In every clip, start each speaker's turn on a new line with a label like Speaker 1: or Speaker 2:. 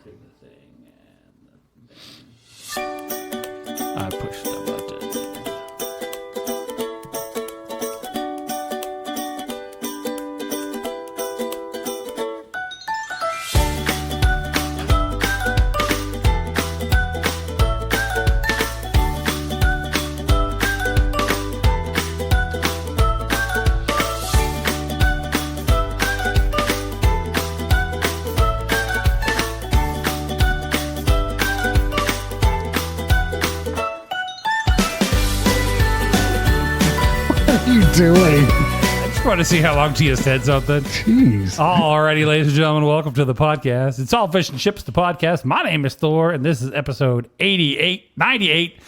Speaker 1: take the thing and I push the button.
Speaker 2: Doing?
Speaker 1: I just want to see how long Tia said something.
Speaker 2: Jeez.
Speaker 1: Alrighty, ladies and gentlemen, welcome to the podcast. It's All Fish and Chips, the podcast. My name is Thor, and this is episode 98.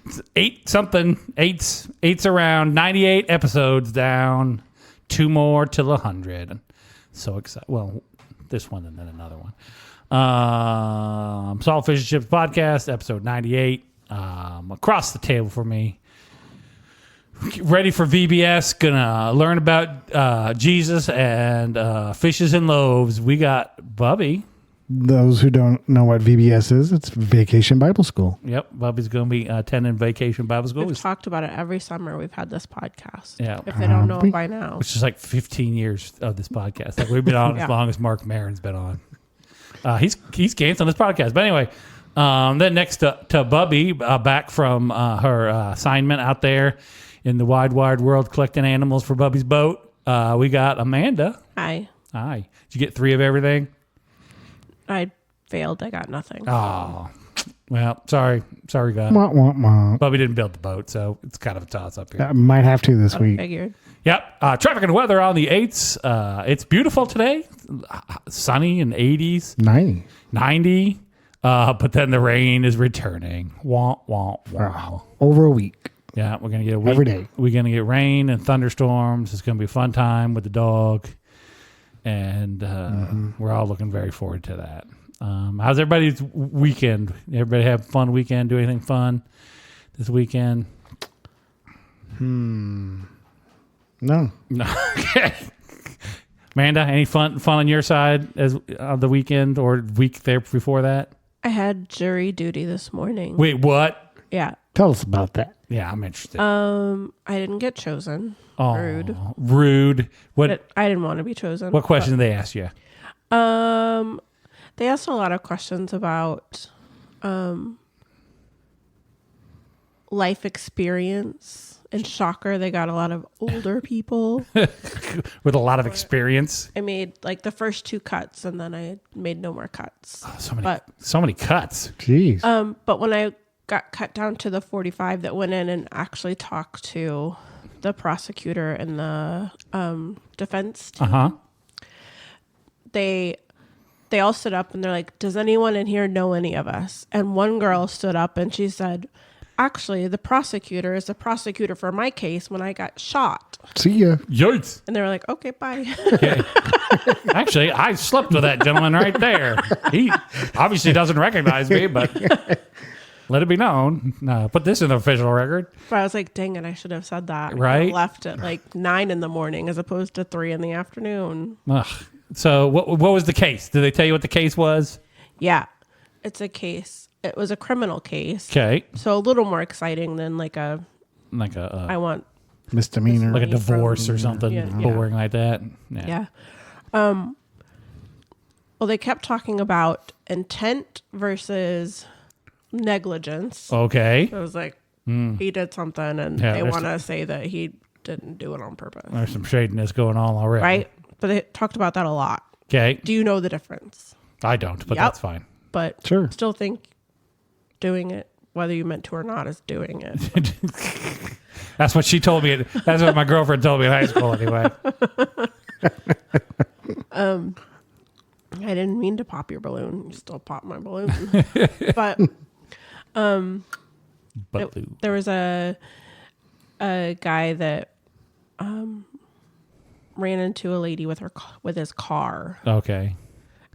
Speaker 1: It's eight's around 98 episodes down. 2 more till 100. So excited. Well, this one and then another one. It's All Fish and Chips podcast, episode 98. Across the table for me. Ready for VBS, gonna learn about Jesus and fishes and loaves. We got Bubby.
Speaker 2: Those who don't know what VBS is, it's Vacation Bible School.
Speaker 1: Yep, Bubby's gonna be attending Vacation Bible School.
Speaker 3: We've talked about it every summer. We've had this podcast.
Speaker 1: Yeah.
Speaker 3: If they don't know it by now.
Speaker 1: Which is like 15 years of this podcast. Like we've been on as long as Mark Maron's been on. He's canceling this podcast. But anyway, then next to Bubby, back from her assignment out there in the wide world collecting animals for Bubby's boat. We got Amanda.
Speaker 3: Hi.
Speaker 1: Did you get 3 of everything?
Speaker 3: I failed. I got nothing.
Speaker 1: Oh, well, sorry, guys.
Speaker 2: Wah, wah, wah.
Speaker 1: Bubby didn't build the boat, so it's kind of a toss up here.
Speaker 2: I might have to this week.
Speaker 3: Figured.
Speaker 1: Yep. Traffic and weather on the 8s. It's beautiful today. Sunny and 80s. 90. But then the rain is returning. Wah, wah, wah.
Speaker 2: Over a week.
Speaker 1: Yeah, we're going to get a week.
Speaker 2: Every day.
Speaker 1: We're going to get rain and thunderstorms. It's going to be a fun time with the dog. And we're all looking very forward to that. How's everybody's weekend? Everybody have a fun weekend? Do anything fun this weekend?
Speaker 2: No.
Speaker 1: No. Okay. Amanda, any fun on your side as on the weekend or week there before that?
Speaker 3: I had jury duty this morning.
Speaker 1: Wait, what?
Speaker 3: Yeah.
Speaker 2: Tell us about that.
Speaker 1: Yeah, I'm interested.
Speaker 3: I didn't get chosen. Rude.
Speaker 1: Rude. What?
Speaker 3: I didn't want to be chosen.
Speaker 1: What question did they ask you?
Speaker 3: They asked a lot of questions about life experience. And shocker, they got a lot of older people.
Speaker 1: With a lot of experience.
Speaker 3: I made like the first 2 cuts, and then I made no more cuts.
Speaker 1: Oh, so many cuts.
Speaker 2: Jeez.
Speaker 3: But when I got cut down to the 45 that went in and actually talked to the prosecutor and the defense team, they all stood up and they're like, does anyone in here know any of us? And one girl stood up and she said, actually, the prosecutor is the prosecutor for my case when I got shot.
Speaker 2: See ya.
Speaker 1: Yikes.
Speaker 3: And they were like, okay, bye.
Speaker 1: Okay. Actually, I slept with that gentleman right there. He obviously doesn't recognize me, but let it be known. Put this in the official record.
Speaker 3: But I was like, dang it, I should have said that.
Speaker 1: Right?
Speaker 3: I left at like 9 in the morning as opposed to 3 in the afternoon.
Speaker 1: Ugh. So what was the case? Did they tell you what the case was?
Speaker 3: Yeah, it's a case. It was a criminal case.
Speaker 1: Okay.
Speaker 3: So a little more exciting than like a I want
Speaker 2: Misdemeanor.
Speaker 1: like a divorce or something boring like that.
Speaker 3: Yeah. Well, they kept talking about intent versus negligence.
Speaker 1: Okay.
Speaker 3: So it was like he did something, and they want to say that he didn't do it on purpose.
Speaker 1: There's some shadiness going on already.
Speaker 3: Right? But they talked about that a lot.
Speaker 1: Okay.
Speaker 3: Do you know the difference?
Speaker 1: I don't, but
Speaker 3: Yep.
Speaker 1: that's fine.
Speaker 3: But
Speaker 2: Sure.
Speaker 3: still think doing it, whether you meant to or not, is doing it.
Speaker 1: That's what she told me. That's what my girlfriend told me in high school anyway.
Speaker 3: I didn't mean to pop your balloon. You still pop my balloon. But there was a guy that ran into a lady with his car.
Speaker 1: Okay.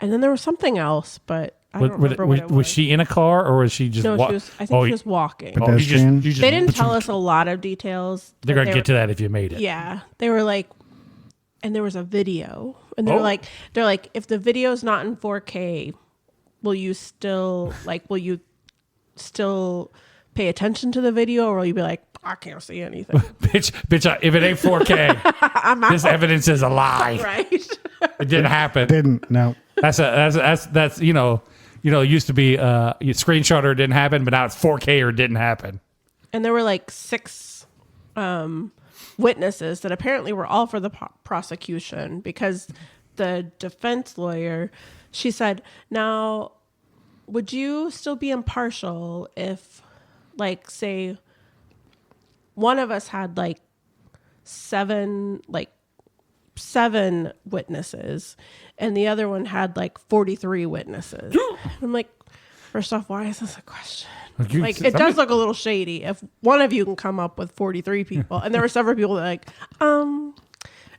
Speaker 3: And then there was something else, but I don't remember what it was.
Speaker 1: Was she in a car or was she just
Speaker 3: No, I think she was walking.
Speaker 2: Pedestrian?
Speaker 1: You just
Speaker 3: They didn't tell us a lot of details.
Speaker 1: They're going to get to that if you made it.
Speaker 3: Yeah. They were like, and there was a video. And they're like, if the video's not in 4K, will you still pay attention to the video, or will you be like, I can't see anything?
Speaker 1: bitch, if it ain't 4K, this evidence is a lie.
Speaker 3: Right.
Speaker 1: It didn't happen.
Speaker 2: Didn't. No.
Speaker 1: That's it used to be you screenshot or it didn't happen, but now it's 4K or it didn't happen.
Speaker 3: And there were like 6 witnesses that apparently were all for the prosecution, because the defense lawyer, she said, now, would you still be impartial if, like, say, one of us had like 7 witnesses and the other one had like 43 witnesses? I'm like, first off, why is this a question? Like, it does look a little shady if one of you can come up with 43 people. And there were several people that like,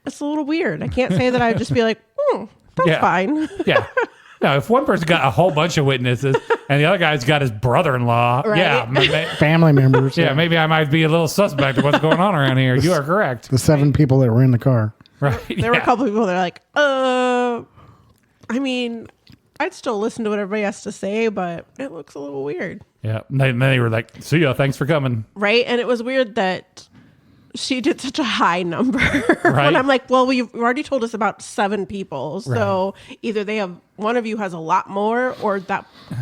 Speaker 3: it's a little weird. I can't say that I'd just be like, that's fine.
Speaker 1: Yeah. No, if one person got a whole bunch of witnesses and the other guy's got his brother-in-law,
Speaker 3: right?
Speaker 2: Family members.
Speaker 1: Maybe I might be a little suspect of what's going on around here. You are correct.
Speaker 2: The 7 people that were in the car.
Speaker 1: Right.
Speaker 3: There were a couple people that are like, I mean, I'd still listen to what everybody has to say, but it looks a little weird.
Speaker 1: Yeah. And then they were like, see ya, thanks for coming.
Speaker 3: Right. And it was weird that she did such a high number.
Speaker 1: Right.
Speaker 3: And I'm like, well, you've already told us about 7 people. So either one of you has a lot more, or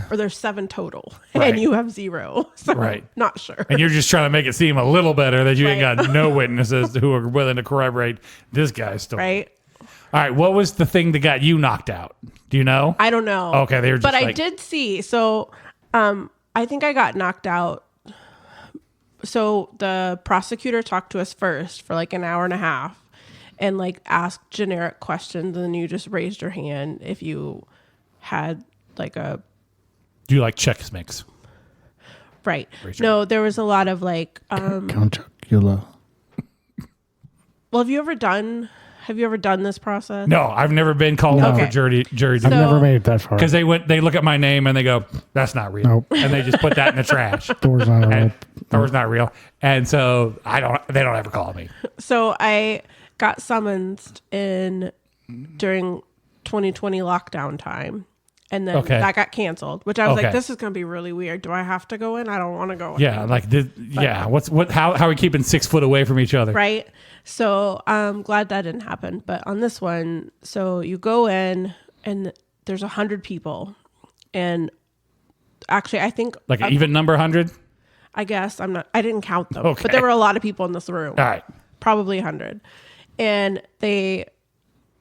Speaker 3: there's 7 total and you have 0. So not sure.
Speaker 1: And you're just trying to make it seem a little better that you ain't got no witnesses who are willing to corroborate this guy's story.
Speaker 3: Right.
Speaker 1: All right. What was the thing that got you knocked out? Do you know?
Speaker 3: I don't know.
Speaker 1: Okay. They were just
Speaker 3: I did see. So I think I got knocked out. So the prosecutor talked to us first for like an hour and a half and like asked generic questions. And then you just raised your hand if you had like a...
Speaker 1: Do you like Chex Mix?
Speaker 3: Right. No, there was a lot of like...
Speaker 2: Count Chocula.
Speaker 3: Well, have you ever done this process?
Speaker 1: No, I've never been called up for jury duty.
Speaker 2: I've never made it that far.
Speaker 1: Because they look at my name and they go, that's not real.
Speaker 2: Nope.
Speaker 1: And they just put that in the trash.
Speaker 2: Thor's not real.
Speaker 1: Thor's not real. And so they don't ever call me.
Speaker 3: So I got summoned during 2020 lockdown time. And then that got canceled, which I was like, this is going to be really weird. Do I have to go in? I don't want to go in.
Speaker 1: Yeah. Like, how are we keeping 6 foot away from each other?
Speaker 3: Right. So I'm glad that didn't happen. But on this one, so you go in and there's 100 people. And actually, I think
Speaker 1: like an even number 100.
Speaker 3: I guess I didn't count them,
Speaker 1: Okay.
Speaker 3: but there were a lot of people in this room.
Speaker 1: All right.
Speaker 3: Probably 100. And they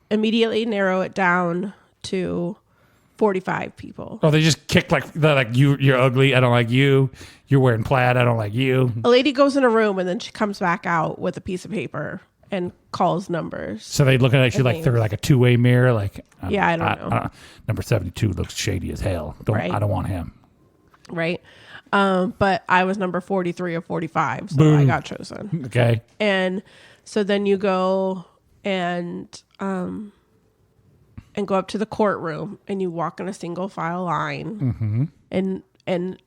Speaker 3: immediately narrow it down to 45 people.
Speaker 1: Oh, they just kick like you're ugly. I don't like you. You're wearing plaid. I don't like you.
Speaker 3: A lady goes in a room and then she comes back out with a piece of paper and calls numbers.
Speaker 1: So they looking at you like they're like a 2-way mirror. Like,
Speaker 3: I don't know.
Speaker 1: Number 72 looks shady as hell. I don't want him.
Speaker 3: Right. But I was number 43 or 45, so
Speaker 1: Boom.
Speaker 3: I got chosen.
Speaker 1: Okay.
Speaker 3: And so then you go and go up to the courtroom and you walk in a single file line in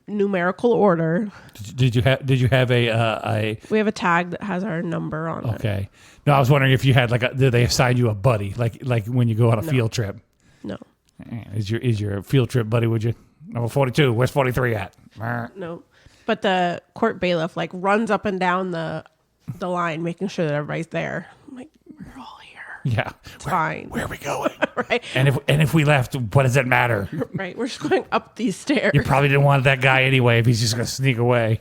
Speaker 3: numerical order.
Speaker 1: Did you have a
Speaker 3: We have a tag that has our number on it.
Speaker 1: Okay. No, I was wondering if you had did they assign you a buddy like when you go on a field trip?
Speaker 3: No.
Speaker 1: Is your field trip buddy? Would you? Number 42. Where's 43 at?
Speaker 3: No. But the court bailiff runs up and down the line, making sure that everybody's there. I'm like, we're all here.
Speaker 1: Yeah.
Speaker 3: It's fine.
Speaker 1: Where are we going?
Speaker 3: Right.
Speaker 1: And if we left, what does it matter?
Speaker 3: Right. We're just going up these stairs.
Speaker 1: You probably didn't want that guy anyway if he's just going to sneak away.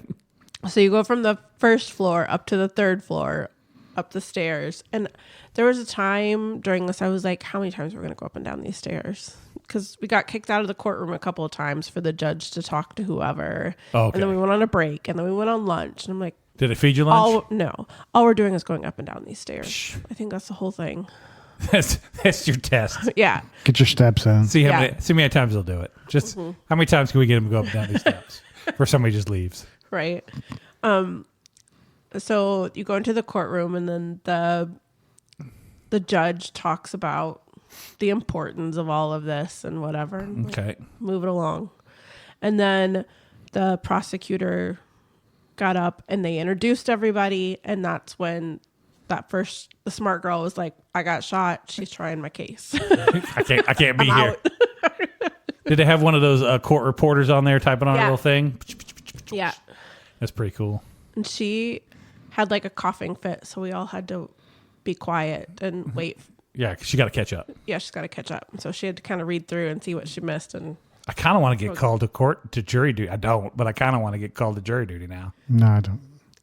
Speaker 3: So you go from the first floor up to the third floor, up the stairs. And there was a time during this, I was like, how many times are we going to go up and down these stairs? Because we got kicked out of the courtroom a couple of times for the judge to talk to whoever.
Speaker 1: Okay.
Speaker 3: And then we went on a break, and then we went on lunch. And I'm like,
Speaker 1: did it feed you lunch?
Speaker 3: No. All we're doing is going up and down these stairs. I think that's the whole thing.
Speaker 1: That's your test.
Speaker 3: Yeah.
Speaker 2: Get your steps in.
Speaker 1: See how many times they'll do it. Just how many times can we get them to go up and down these steps before somebody just leaves?
Speaker 3: Right. So you go into the courtroom, and then the judge talks about the importance of all of this and whatever. And
Speaker 1: Okay.
Speaker 3: Move it along. And then the prosecutor got up and they introduced everybody. And that's when the smart girl was like, I got shot. She's trying my case.
Speaker 1: I can't be here. Did they have one of those court reporters on there typing on a
Speaker 3: Yeah.
Speaker 1: little thing?
Speaker 3: Yeah.
Speaker 1: That's pretty cool.
Speaker 3: And she had like a coughing fit, so we all had to be quiet and wait.
Speaker 1: Yeah, 'cause she got to catch up.
Speaker 3: Yeah, she's got to catch up. So she had to kind of read through and see what she missed. And
Speaker 1: I kind of want to get called to jury duty. I don't, but I kind of want to get called to jury duty now.
Speaker 2: No, I don't.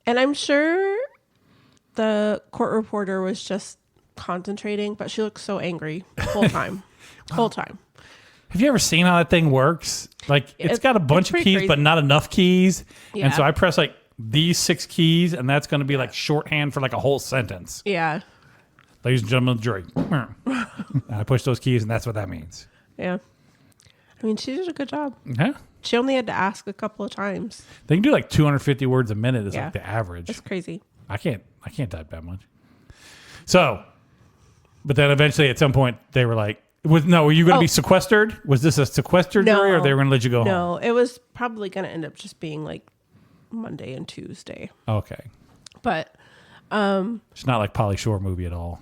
Speaker 3: I'm sure the court reporter was just concentrating, but she looked so angry the whole time. Whole time.
Speaker 1: Have you ever seen how that thing works? Like, it's got a bunch of
Speaker 3: pretty
Speaker 1: keys,
Speaker 3: crazy.
Speaker 1: but not enough keys.
Speaker 3: Yeah.
Speaker 1: And so I press like these 6 keys, and that's going to be like shorthand for like a whole sentence.
Speaker 3: Yeah.
Speaker 1: Ladies and gentlemen of the jury. And I push those keys, and that's what that means.
Speaker 3: Yeah. I mean, she did a good job.
Speaker 1: Yeah.
Speaker 3: She only had to ask a couple of times.
Speaker 1: They can do like 250 words a minute is
Speaker 3: Yeah.
Speaker 1: like the average.
Speaker 3: It's crazy.
Speaker 1: I can't type that much. So, but then eventually at some point they were like, were you going to be sequestered? Was this a sequestered jury, or they were going to let you go home?
Speaker 3: No, it was probably going to end up just being like Monday and Tuesday.
Speaker 1: Okay.
Speaker 3: But
Speaker 1: It's not like Pauly Shore movie at all.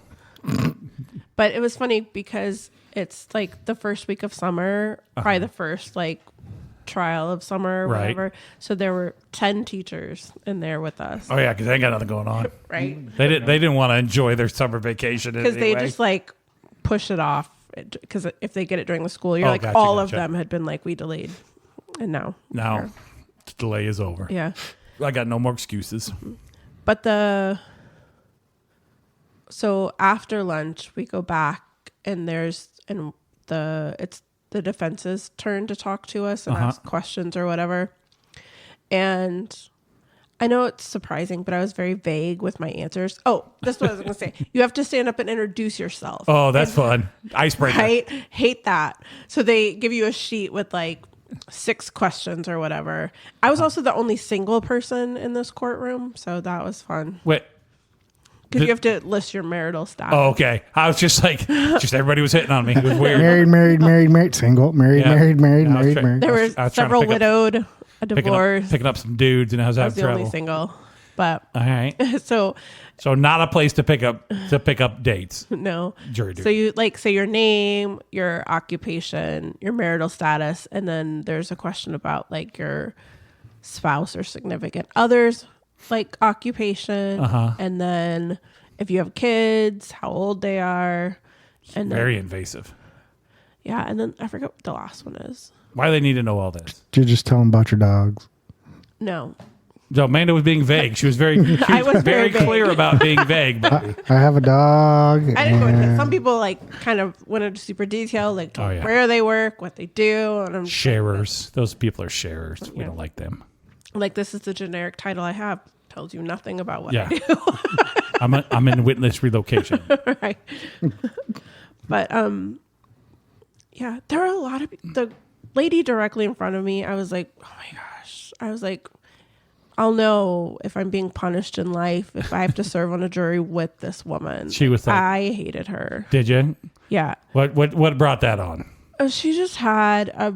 Speaker 3: But it was funny because it's like the first week of summer, probably the first like trial of summer or
Speaker 1: Right.
Speaker 3: whatever. So there were 10 teachers in there with us,
Speaker 1: Oh yeah, because they ain't got nothing going on.
Speaker 3: right?
Speaker 1: They didn't want to enjoy their summer vacation
Speaker 3: Because
Speaker 1: anyway.
Speaker 3: they just like push it off. Because if they get it during the school year,
Speaker 1: Oh,
Speaker 3: like
Speaker 1: gotcha,
Speaker 3: all of
Speaker 1: gotcha.
Speaker 3: them had been like, we delayed. And now.
Speaker 1: Now the delay is over.
Speaker 3: Yeah.
Speaker 1: I got no more excuses.
Speaker 3: But so after lunch we go back and it's the defense's turn to talk to us and ask questions or whatever. And I know it's surprising, but I was very vague with my answers. Oh, that's what I was going to say. You have to stand up and introduce yourself.
Speaker 1: Oh, that's fun. Icebreaker.
Speaker 3: Right? Hate that. So they give you a sheet with like 6 questions or whatever. I was also the only single person in this courtroom, so that was fun.
Speaker 1: Wait.
Speaker 3: Because you have to list your marital status.
Speaker 1: Oh, okay. I was just like, everybody was hitting on me. It was weird.
Speaker 2: Married, single, married,
Speaker 1: Yeah.
Speaker 2: married,
Speaker 1: Yeah, I was trying-
Speaker 2: married.
Speaker 3: There were
Speaker 1: I was trying to
Speaker 3: several
Speaker 1: pick up-
Speaker 3: widowed, a divorce.
Speaker 1: Picking up some dudes, and I was
Speaker 3: I was
Speaker 1: having
Speaker 3: the
Speaker 1: trouble.
Speaker 3: only single. But
Speaker 1: All right.
Speaker 3: so
Speaker 1: So not a place to pick up dates.
Speaker 3: no.
Speaker 1: Jury duty.
Speaker 3: So you like say your name, your occupation, your marital status, and then there's a question about like your spouse or significant others, like occupation, and then if you have kids, how old they are, and then,
Speaker 1: Very invasive.
Speaker 3: yeah, and then I forget what the last one is.
Speaker 1: Why do they need to know all this?
Speaker 2: You just tell them about your dogs.
Speaker 3: No,
Speaker 1: So Amanda was being vague. She was very,
Speaker 3: I was very vague.
Speaker 1: clear about being vague. Buddy.
Speaker 2: I have a dog.
Speaker 3: I didn't go into
Speaker 2: and-
Speaker 3: some people like kind of went into super detail, like told
Speaker 1: Oh, yeah.
Speaker 3: where they work, what they do, and I'm just
Speaker 1: Sharers. Those people are sharers. We don't like them.
Speaker 3: like, this is the generic title I have. Tells you nothing about what
Speaker 1: Yeah.
Speaker 3: I do.
Speaker 1: I'm in witness relocation.
Speaker 3: Right. But yeah, there were a lot of the lady directly in front of me. I was like, oh my gosh. I was like, I'll know if I'm being punished in life if I have to serve on a jury with this woman.
Speaker 1: She was like-
Speaker 3: I hated her.
Speaker 1: Did you?
Speaker 3: Yeah.
Speaker 1: What brought that on?
Speaker 3: She just had a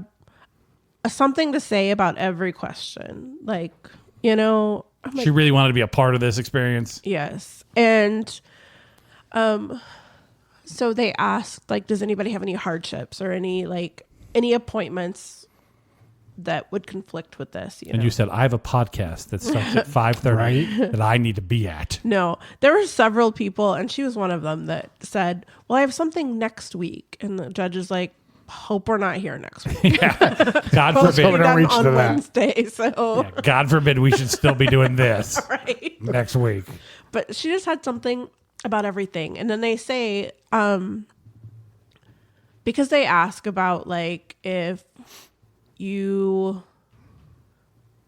Speaker 3: something to say about every question. Like, you know, I'm like,
Speaker 1: She really wanted to be a part of this experience.
Speaker 3: yes. And so they asked, like, does anybody have any hardships or any appointments that would conflict with this?
Speaker 1: And you said, I have a podcast that starts at 5:30 that I need to be at.
Speaker 3: No, there were several people, and she was one of them that said, well, I have something next week. And the judge is like, hope we're not here next week.
Speaker 1: God
Speaker 3: We'll be
Speaker 1: forbid.
Speaker 2: don't
Speaker 3: done
Speaker 2: reach
Speaker 3: on
Speaker 2: to that.
Speaker 3: Wednesday. So,
Speaker 1: God forbid we should still be doing this
Speaker 3: right.
Speaker 1: next week.
Speaker 3: But she just had something about everything. And then they say, because they ask about like if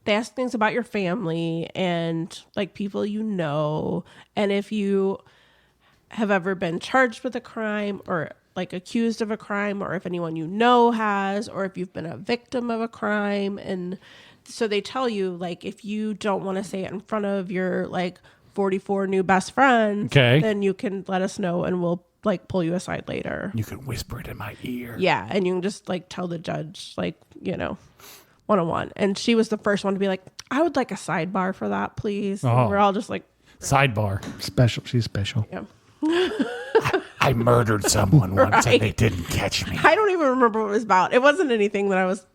Speaker 3: they ask things about your family and like people you know, and if you have ever been charged with a crime or like accused of a crime, or if anyone you know has, or if you've been a victim of a crime. And so they tell you, like, if you don't want to say it in front of your like 44 new best friends,
Speaker 1: Okay.
Speaker 3: then you can let us know and we'll like pull you aside later.
Speaker 1: You can whisper it in my ear.
Speaker 3: Yeah, and you can just like tell the judge, like, you know, 101. And she was the first one to be like, I would like a sidebar for that, please.
Speaker 1: Oh.
Speaker 3: And we're all just like,
Speaker 1: Sidebar.
Speaker 2: Special. She's special.
Speaker 3: yeah.
Speaker 1: I murdered someone once
Speaker 3: Right.
Speaker 1: and they didn't catch me.
Speaker 3: I don't even remember what it was about. It wasn't anything that I was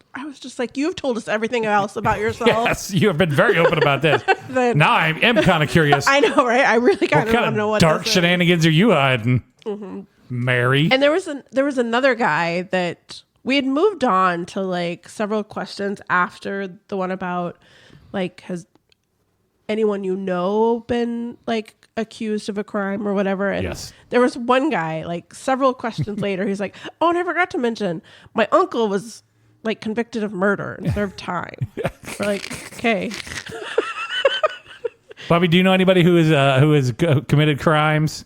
Speaker 3: just like, you've told us everything else about yourself.
Speaker 1: Yes, you have been very open about this.
Speaker 3: Then-
Speaker 1: Now I am kind of curious.
Speaker 3: I know, right? I really kind
Speaker 1: What
Speaker 3: of want
Speaker 1: kind
Speaker 3: to know
Speaker 1: of
Speaker 3: what
Speaker 1: dark
Speaker 3: this is.
Speaker 1: shenanigans are you hiding, Mary?
Speaker 3: And there was another guy that we had moved on to like several questions after the one about like, has anyone you know been like accused of a crime or whatever? And
Speaker 1: Yes.
Speaker 3: there was one guy like several questions later. He's like, oh, and I forgot to mention my uncle was like convicted of murder and served time. We're like, okay.
Speaker 1: Bobby, do you know anybody who has committed crimes?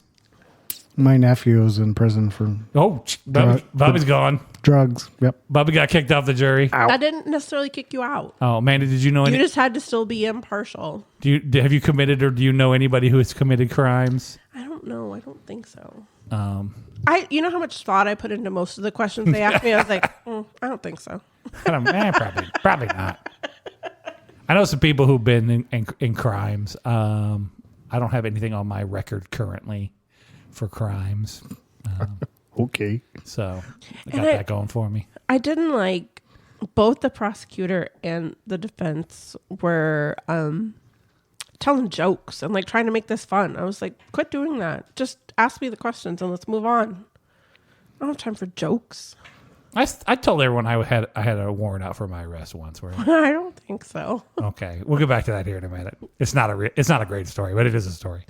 Speaker 2: My nephew was in prison for
Speaker 1: Oh, Bobby's gone.
Speaker 2: drugs. Yep.
Speaker 1: Bobby got kicked off the jury.
Speaker 3: That didn't necessarily kick you out.
Speaker 1: Oh, Amanda, did you know
Speaker 3: You
Speaker 1: any?
Speaker 3: just had to still be impartial.
Speaker 1: Have you committed or do you know anybody who has committed crimes?
Speaker 3: I don't know. I don't think so.
Speaker 1: Um,
Speaker 3: You know how much thought I put into most of the questions they asked me? I was like, I don't think so.
Speaker 1: probably not. I know some people who've been in crimes. I don't have anything on my record currently for crimes,
Speaker 2: Okay.
Speaker 1: so I got
Speaker 3: And
Speaker 1: that going for me.
Speaker 3: I didn't like both the prosecutor and the defense were telling jokes and like trying to make this fun. I was like, quit doing that. Just ask me the questions and let's move on. I don't have time for jokes.
Speaker 1: I told everyone I had a warrant out for my arrest once. Where
Speaker 3: I don't think so.
Speaker 1: okay, we'll get back to that here in a minute. It's not a great story, but it is a story.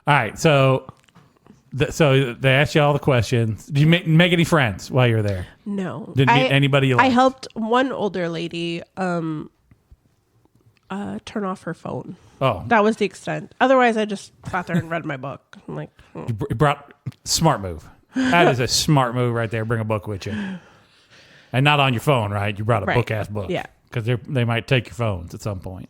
Speaker 1: All right, so they asked you all the questions. Did you make any friends while you were there?
Speaker 3: No.
Speaker 1: Didn't meet anybody you
Speaker 3: I
Speaker 1: liked?
Speaker 3: helped one older lady turn off her phone.
Speaker 1: Oh,
Speaker 3: That was the extent. Otherwise, I just sat there and read my book. I'm like,
Speaker 1: you brought smart move. That is a smart move right there. Bring a book with you, and not on your phone, right? You brought a
Speaker 3: Right.
Speaker 1: book-ass book.
Speaker 3: Yeah.
Speaker 1: because they might take your phones at some point.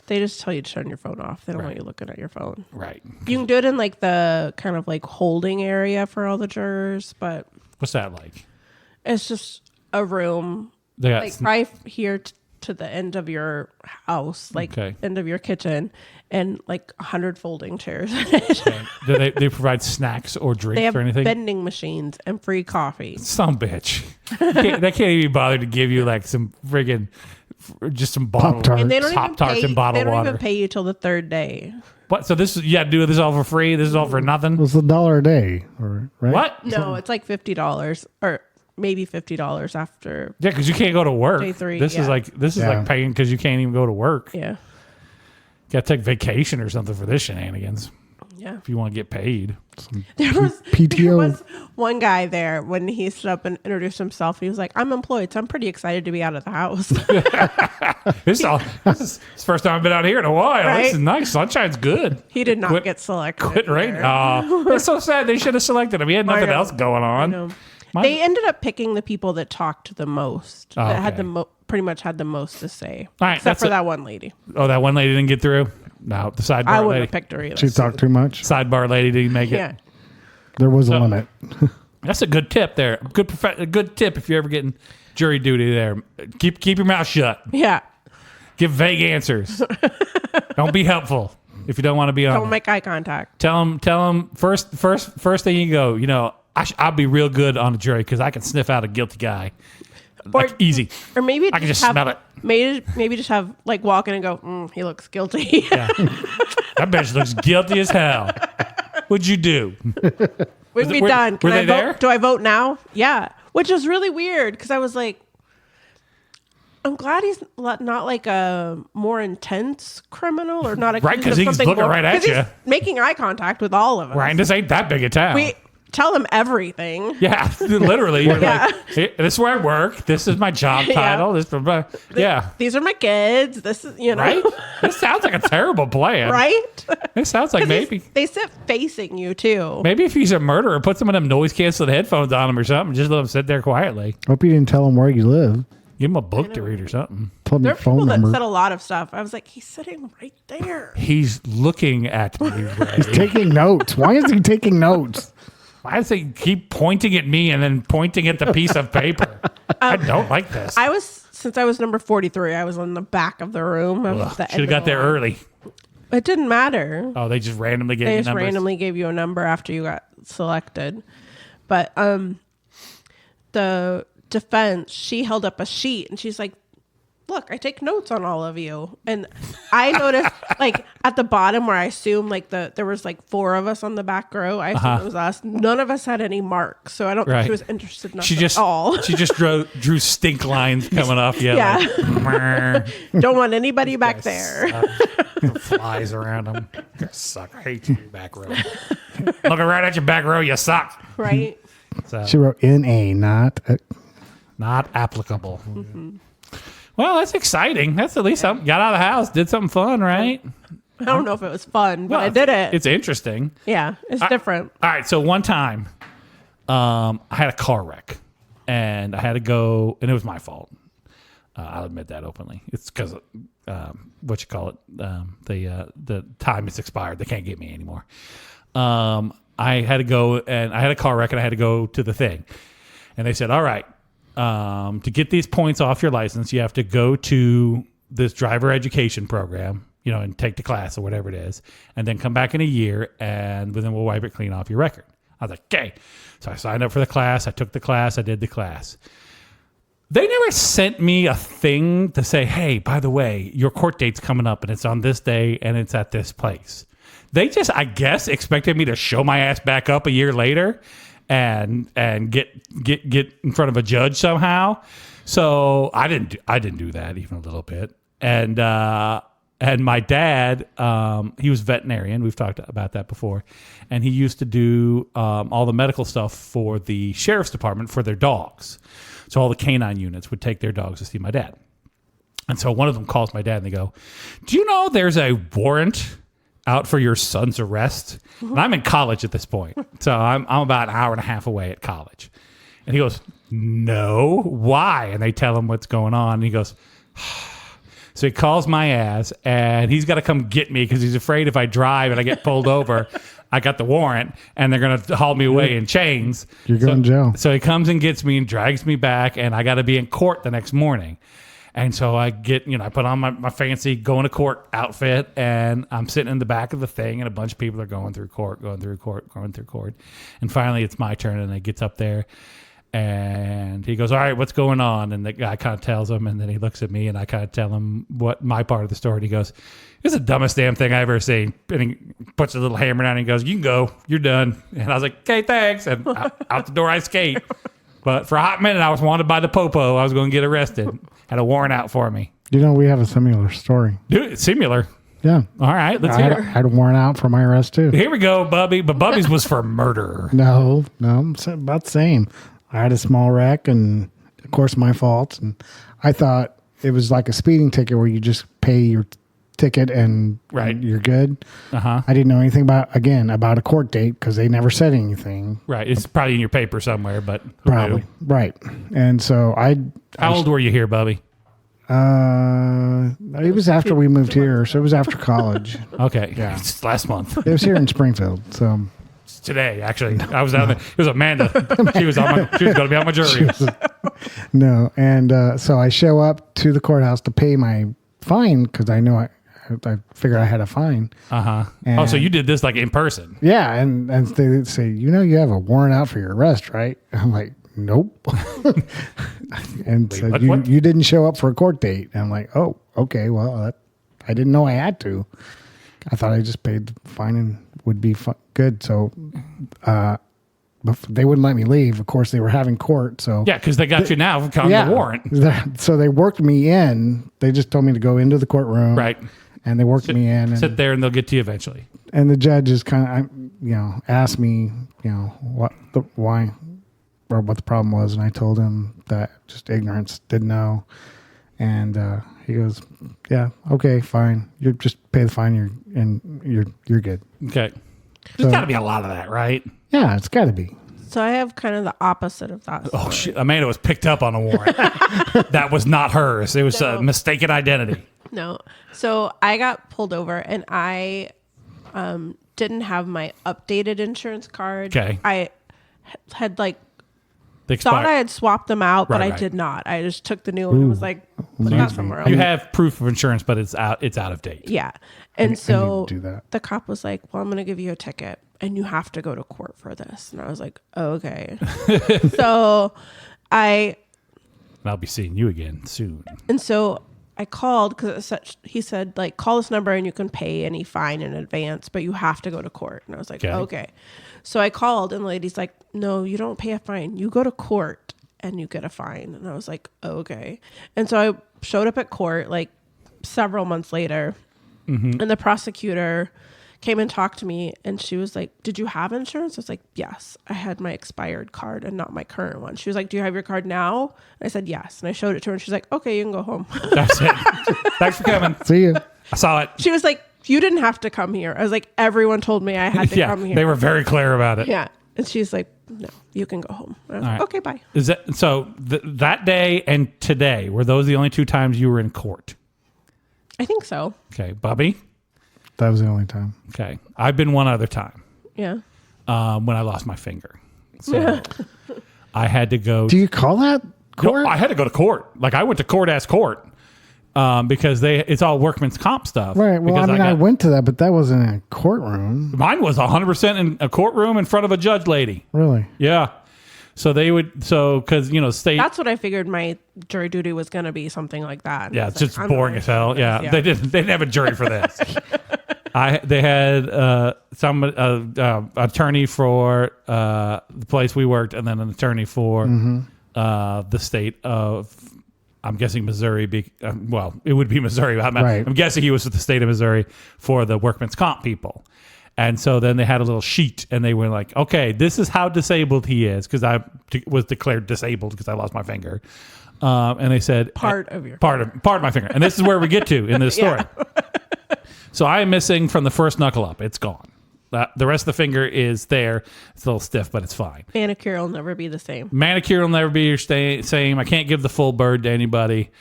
Speaker 3: They just tell you to turn your phone off. They don't
Speaker 1: Right.
Speaker 3: want you looking at your phone.
Speaker 1: Right.
Speaker 3: You can do it in like the kind of like holding area for all the jurors, but
Speaker 1: What's that like?
Speaker 3: it's just a room
Speaker 1: They got
Speaker 3: like right here to the end of your house, like
Speaker 1: Okay.
Speaker 3: end of your kitchen, and like 100 folding chairs.
Speaker 1: do they provide snacks or drinks
Speaker 3: They have
Speaker 1: or anything?
Speaker 3: vending machines and free coffee.
Speaker 1: Some bitch. They can't even bother to give you like some friggin' just some bottle
Speaker 2: Pop-Tarts.
Speaker 3: And they don't even
Speaker 1: Pop-Tarts
Speaker 3: pay,
Speaker 1: and bottled
Speaker 3: they don't
Speaker 1: water.
Speaker 3: even pay you till the third day.
Speaker 1: What? So this you got to do this all for free? This is all for nothing?
Speaker 2: It's $1 a day, or right?
Speaker 1: What?
Speaker 3: No, it's like $50 or maybe $50 after.
Speaker 1: Yeah, because you can't go to work.
Speaker 3: Day three,
Speaker 1: This is
Speaker 3: yeah.
Speaker 1: like
Speaker 2: Yeah.
Speaker 1: paying because you can't even go to work.
Speaker 3: Yeah.
Speaker 1: Got to take vacation or something for this shenanigans
Speaker 3: Yeah.
Speaker 1: if you want to get paid.
Speaker 3: There was
Speaker 2: PTO.
Speaker 3: one guy there when he stood up and introduced himself. He was like, "I'm employed, so I'm pretty excited to be out of the house."
Speaker 1: This is the first time I've been out here in a while.
Speaker 3: Right?
Speaker 1: This is nice. Sunshine's good.
Speaker 3: He did not
Speaker 1: Quit-
Speaker 3: get selected.
Speaker 1: Quit raining.
Speaker 3: either.
Speaker 1: Aw, it's so sad. They should have selected him. He had
Speaker 3: I
Speaker 1: nothing
Speaker 3: know.
Speaker 1: else going on.
Speaker 3: No.
Speaker 1: Mine-
Speaker 3: They ended up picking the people that talked the most,
Speaker 1: Oh,
Speaker 3: that had
Speaker 1: okay.
Speaker 3: the pretty much had the most to say,
Speaker 1: All right,
Speaker 3: except
Speaker 1: that's
Speaker 3: for
Speaker 1: a-
Speaker 3: that one lady.
Speaker 1: Oh, that one lady didn't get through? No, the sidebar
Speaker 3: I wouldn't
Speaker 1: lady.
Speaker 3: have picked her either.
Speaker 2: She talked too much.
Speaker 1: Sidebar lady didn't make it.
Speaker 3: Yeah.
Speaker 2: There was a
Speaker 1: So-
Speaker 2: limit.
Speaker 1: That's a good tip there. A good tip if you're ever getting jury duty there. Keep your mouth shut.
Speaker 3: Yeah.
Speaker 1: Give vague answers. Don't be helpful if you don't want to be on.
Speaker 3: Don't make eye contact.
Speaker 1: Tell them first thing you go. You know, I'll be real good on a jury because I can sniff out a guilty guy. Like, easy.
Speaker 3: Or maybe
Speaker 1: I can just
Speaker 3: have,
Speaker 1: smell it.
Speaker 3: Maybe just have like walk in and go, he looks guilty.
Speaker 1: Yeah. That bitch looks guilty as hell. What'd you do?
Speaker 3: We'd be
Speaker 1: Were-
Speaker 3: done.
Speaker 1: were
Speaker 3: Can I
Speaker 1: they
Speaker 3: vote?
Speaker 1: there?
Speaker 3: Do I vote now? Yeah. Which is really weird because I was like, I'm glad he's not like a more intense criminal or not accused
Speaker 1: Right, 'cause
Speaker 3: of
Speaker 1: he's
Speaker 3: something
Speaker 1: looking
Speaker 3: more-
Speaker 1: right at
Speaker 3: 'cause he's
Speaker 1: ya.
Speaker 3: making eye contact with all of us.
Speaker 1: Ryan, this ain't that big a town.
Speaker 3: We tell him everything.
Speaker 1: Yeah, literally. You're
Speaker 3: Yeah.
Speaker 1: like, "Hey, this is where I work. This is my job
Speaker 3: Yeah.
Speaker 1: title. This, yeah,
Speaker 3: These are my kids. This is,
Speaker 1: right. This sounds like a terrible plan.
Speaker 3: right?
Speaker 1: It sounds like
Speaker 3: 'Cause
Speaker 1: maybe
Speaker 3: they sit facing you too.
Speaker 1: if he's a murderer, put some of them noise canceling headphones on him or something. Just let him sit there quietly.
Speaker 2: Hope you didn't tell him where you live.
Speaker 1: Give him a book to read or something.
Speaker 2: Tell him
Speaker 3: There
Speaker 2: your
Speaker 3: are people
Speaker 2: phone
Speaker 3: that
Speaker 2: number.
Speaker 3: said a lot of stuff. I was like, he's sitting right there.
Speaker 1: He's looking at me. Ray.
Speaker 2: Taking notes. Why is he taking notes?
Speaker 1: Why does he keep pointing at me and then pointing at the piece of paper? I don't like this.
Speaker 3: Since I was number 43, I was on the back of the room. I was at the
Speaker 1: Should have
Speaker 3: end
Speaker 1: got
Speaker 3: of the
Speaker 1: there
Speaker 3: line.
Speaker 1: early.
Speaker 3: It didn't matter.
Speaker 1: Oh, they just randomly gave
Speaker 3: They
Speaker 1: you
Speaker 3: just
Speaker 1: numbers?
Speaker 3: randomly gave you a number after you got selected. But the defense, she held up a sheet and she's like, look, I take notes on all of you. And I noticed like at the bottom where I assume like there was like 4 of us on the back row. I assume it was us. None of us had any marks. So I don't think she was interested enough at all.
Speaker 1: She just drew stink lines coming off you.
Speaker 3: Yeah.
Speaker 1: Like,
Speaker 3: Don't want anybody back there.
Speaker 1: flies around them. You suck. I hate you, back row. Looking right at your back row, you suck.
Speaker 3: Right.
Speaker 1: So,
Speaker 2: She wrote NA, not
Speaker 1: not applicable. Mm-hmm. Well, that's exciting. That's at least something. Got out of the house, did something fun, right?
Speaker 3: I don't know if it was fun, but
Speaker 1: Well,
Speaker 3: I did it.
Speaker 1: It's interesting.
Speaker 3: Yeah, it's different.
Speaker 1: All right, so one time, I had a car wreck, and I had to go, and it was my fault. I'll admit that openly. It's because what you call it, the time is expired. They can't get me anymore. I had to go, and I had a car wreck, and I had to go to the thing, and they said, "All right, to get these points off your license, you have to go to this driver education program." And take the class or whatever it is, and then come back in a year, and then we'll wipe it clean off your record. I was like, okay. So I signed up for the class. I took the class. I did the class. They never sent me a thing to say, hey, by the way, your court date's coming up, and it's on this day, and it's at this place. They just, I guess, expected me to show my ass back up a year later and get in front of a judge somehow. So I didn't do that even a little bit. And my dad, he was veterinarian. We've talked about that before. And he used to do all the medical stuff for the sheriff's department for their dogs. So all the canine units would take their dogs to see my dad. And so one of them calls my dad and they go, do you know there's a warrant out for your son's arrest? And I'm in college at this point. So I'm about an hour and a half away at college. And he goes, no, why? And they tell him what's going on. And he goes, so he calls my ass, and he's got to come get me because he's afraid if I drive and I get pulled over, I got the warrant, and they're going to haul me away in chains.
Speaker 2: You're going to jail.
Speaker 1: So he comes and gets me and drags me back, and I got to be in court the next morning. And so I get, I put on my fancy going to court outfit, and I'm sitting in the back of the thing, and a bunch of people are going through court. And finally, it's my turn, and it gets up there. And he goes, all right, what's going on? And the guy kind of tells him, and then he looks at me, and I kind of tell him what my part of the story. And he goes, it's the dumbest damn thing I've ever seen. And he puts a little hammer down and he goes, you can go, you're done. And I was like, okay, thanks. And out the door I skate. But for a hot minute, I was wanted by the popo. I was going to get arrested. Had a warrant out for me.
Speaker 2: We have a similar story.
Speaker 1: Dude, it's similar.
Speaker 2: Yeah.
Speaker 1: All right, let's hear it.
Speaker 2: I had a warrant out for my arrest too.
Speaker 1: Here we go, Bubby. But Bubby's was for murder.
Speaker 2: No, about the same. I had a small wreck, and of course my fault. And I thought it was like a speeding ticket where you just pay your ticket and you're good. I didn't know anything about a court date because they never said anything.
Speaker 1: Right. It's probably in your paper somewhere, but
Speaker 2: probably right. And so
Speaker 1: How old were you here, Bubby?
Speaker 2: It was after we moved here, so it was after college.
Speaker 1: Okay.
Speaker 2: Yeah.
Speaker 1: It's last month.
Speaker 2: It was here in Springfield, so.
Speaker 1: Today, actually. I was out there. It was Amanda. She was going to be on my jury.
Speaker 2: No. And so I show up to the courthouse to pay my fine because I knew I figured I had a fine.
Speaker 1: Oh, so you did this like in person?
Speaker 2: Yeah. And they say, you have a warrant out for your arrest, right? I'm like, nope. And
Speaker 1: Wait,
Speaker 2: so
Speaker 1: what?
Speaker 2: you didn't show up for a court date. And I'm like, oh, okay. Well, I didn't know I had to. I thought I just paid the fine and would be good. So but they wouldn't let me leave. Of course, they were having court. So
Speaker 1: yeah, because they got you now on the warrant.
Speaker 2: So they worked me in. They just told me to go into the courtroom.
Speaker 1: Right.
Speaker 2: And they worked me in.
Speaker 1: Sit there and they'll get to you eventually.
Speaker 2: And the judge is kind of, asked me, what the problem was. And I told him that just ignorance, didn't know. And he goes, yeah, okay, fine. You just pay the fine. You're good.
Speaker 1: Okay. There's got to be a lot of that, right?
Speaker 2: Yeah, it's got to be.
Speaker 3: So I have kind of the opposite of that.
Speaker 1: Oh, shit. Amanda was picked up on a warrant. That was not hers. It was a mistaken identity.
Speaker 3: No. So I got pulled over and I didn't have my updated insurance card.
Speaker 1: Okay.
Speaker 3: I had
Speaker 1: They
Speaker 3: thought I
Speaker 1: expired.
Speaker 3: had swapped them out, but
Speaker 1: Right,
Speaker 3: I did not. I just took the new one and was like, put that somewhere else.
Speaker 1: You have proof of insurance, but it's out of date.
Speaker 3: Yeah. And so
Speaker 2: do that.
Speaker 3: the cop was like, well, I'm going to give you a ticket and you have to go to court for this. And I was like, oh, okay. So
Speaker 1: And I'll be seeing you again soon.
Speaker 3: I called because he said, like, call this number and you can pay any fine in advance, but you have to go to court. And I was like, okay. So I called and the lady's like, no, you don't pay a fine. You go to court and you get a fine. And I was like, okay. And so I showed up at court like several months later, and the prosecutor came and talked to me and she was like, did you have insurance? I was like, yes, I had my expired card and not my current one. She was like, do you have your card now? And I said, yes. And I showed it to her and she's like, okay, you can go home.
Speaker 1: That's it. Thanks for coming.
Speaker 2: See you.
Speaker 1: I saw it.
Speaker 3: She was like, you didn't have to come here. I was like, everyone told me I had to come here.
Speaker 1: They were very clear about it.
Speaker 3: Yeah. And she's like, no, you can go home. And I was like,
Speaker 1: right.
Speaker 3: okay, bye.
Speaker 1: Is that so? That day and today, were those the only two times you were in court?
Speaker 3: I think so.
Speaker 1: Okay, Bobby.
Speaker 2: That was the only time.
Speaker 1: Okay, I've been one other time
Speaker 3: Yeah.
Speaker 1: when I lost my finger. So I had to go.
Speaker 2: Do you call that court?
Speaker 1: No, I had to go to court. Like I went to court because it's all workman's comp stuff.
Speaker 2: Right. Well,
Speaker 1: Because
Speaker 2: I went to that, but that wasn't in a courtroom.
Speaker 1: Mine was 100% in a courtroom in front of a judge lady.
Speaker 2: Really?
Speaker 1: Yeah. So because state.
Speaker 3: That's what I figured my jury duty was going to be, something like that.
Speaker 1: Yeah, it's just
Speaker 3: I'm
Speaker 1: boring
Speaker 3: not
Speaker 1: as hell.
Speaker 3: sure.
Speaker 1: Yeah, they didn't have a jury for this. They had some attorney for the place we worked, and then an attorney for the state of, I'm guessing Missouri. It would be Missouri.
Speaker 2: Right.
Speaker 1: I'm guessing he was with the state of Missouri for the workman's comp people. And so then they had a little sheet, and they were like, "Okay, this is how disabled he is," because I was declared disabled because I lost my finger. And they said
Speaker 3: Part of
Speaker 1: my finger, and this is where we get to in this story. So I am missing from the first knuckle up; it's gone. The rest of the finger is there. It's a little stiff, but it's fine.
Speaker 3: Manicure will never be the same.
Speaker 1: Manicure will never be your same. I can't give the full bird to anybody.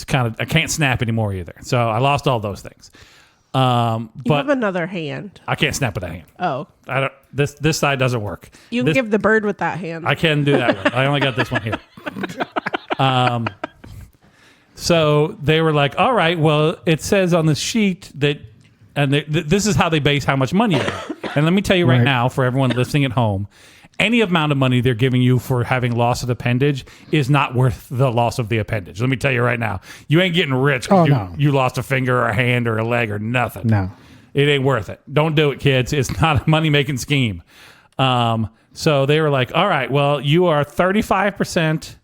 Speaker 1: I can't snap anymore either. So I lost all those things.
Speaker 3: You
Speaker 1: But
Speaker 3: have another hand.
Speaker 1: I can't snap with a hand.
Speaker 3: Oh.
Speaker 1: I don't. This side doesn't work.
Speaker 3: You can give the bird with that hand.
Speaker 1: I can do that one. I only got this one here. So they were like, all right, well, it says on the sheet that, and this is how they base how much money you get. And let me tell you right now, for everyone listening at home, any amount of money they're giving you for having lost an appendage is not worth the loss of the appendage. Let me tell you right now. You ain't getting rich because you lost a finger or a hand or a leg or nothing.
Speaker 2: No.
Speaker 1: It ain't worth it. Don't do it, kids. It's not a money-making scheme. So they were like, all right, well, you are 35%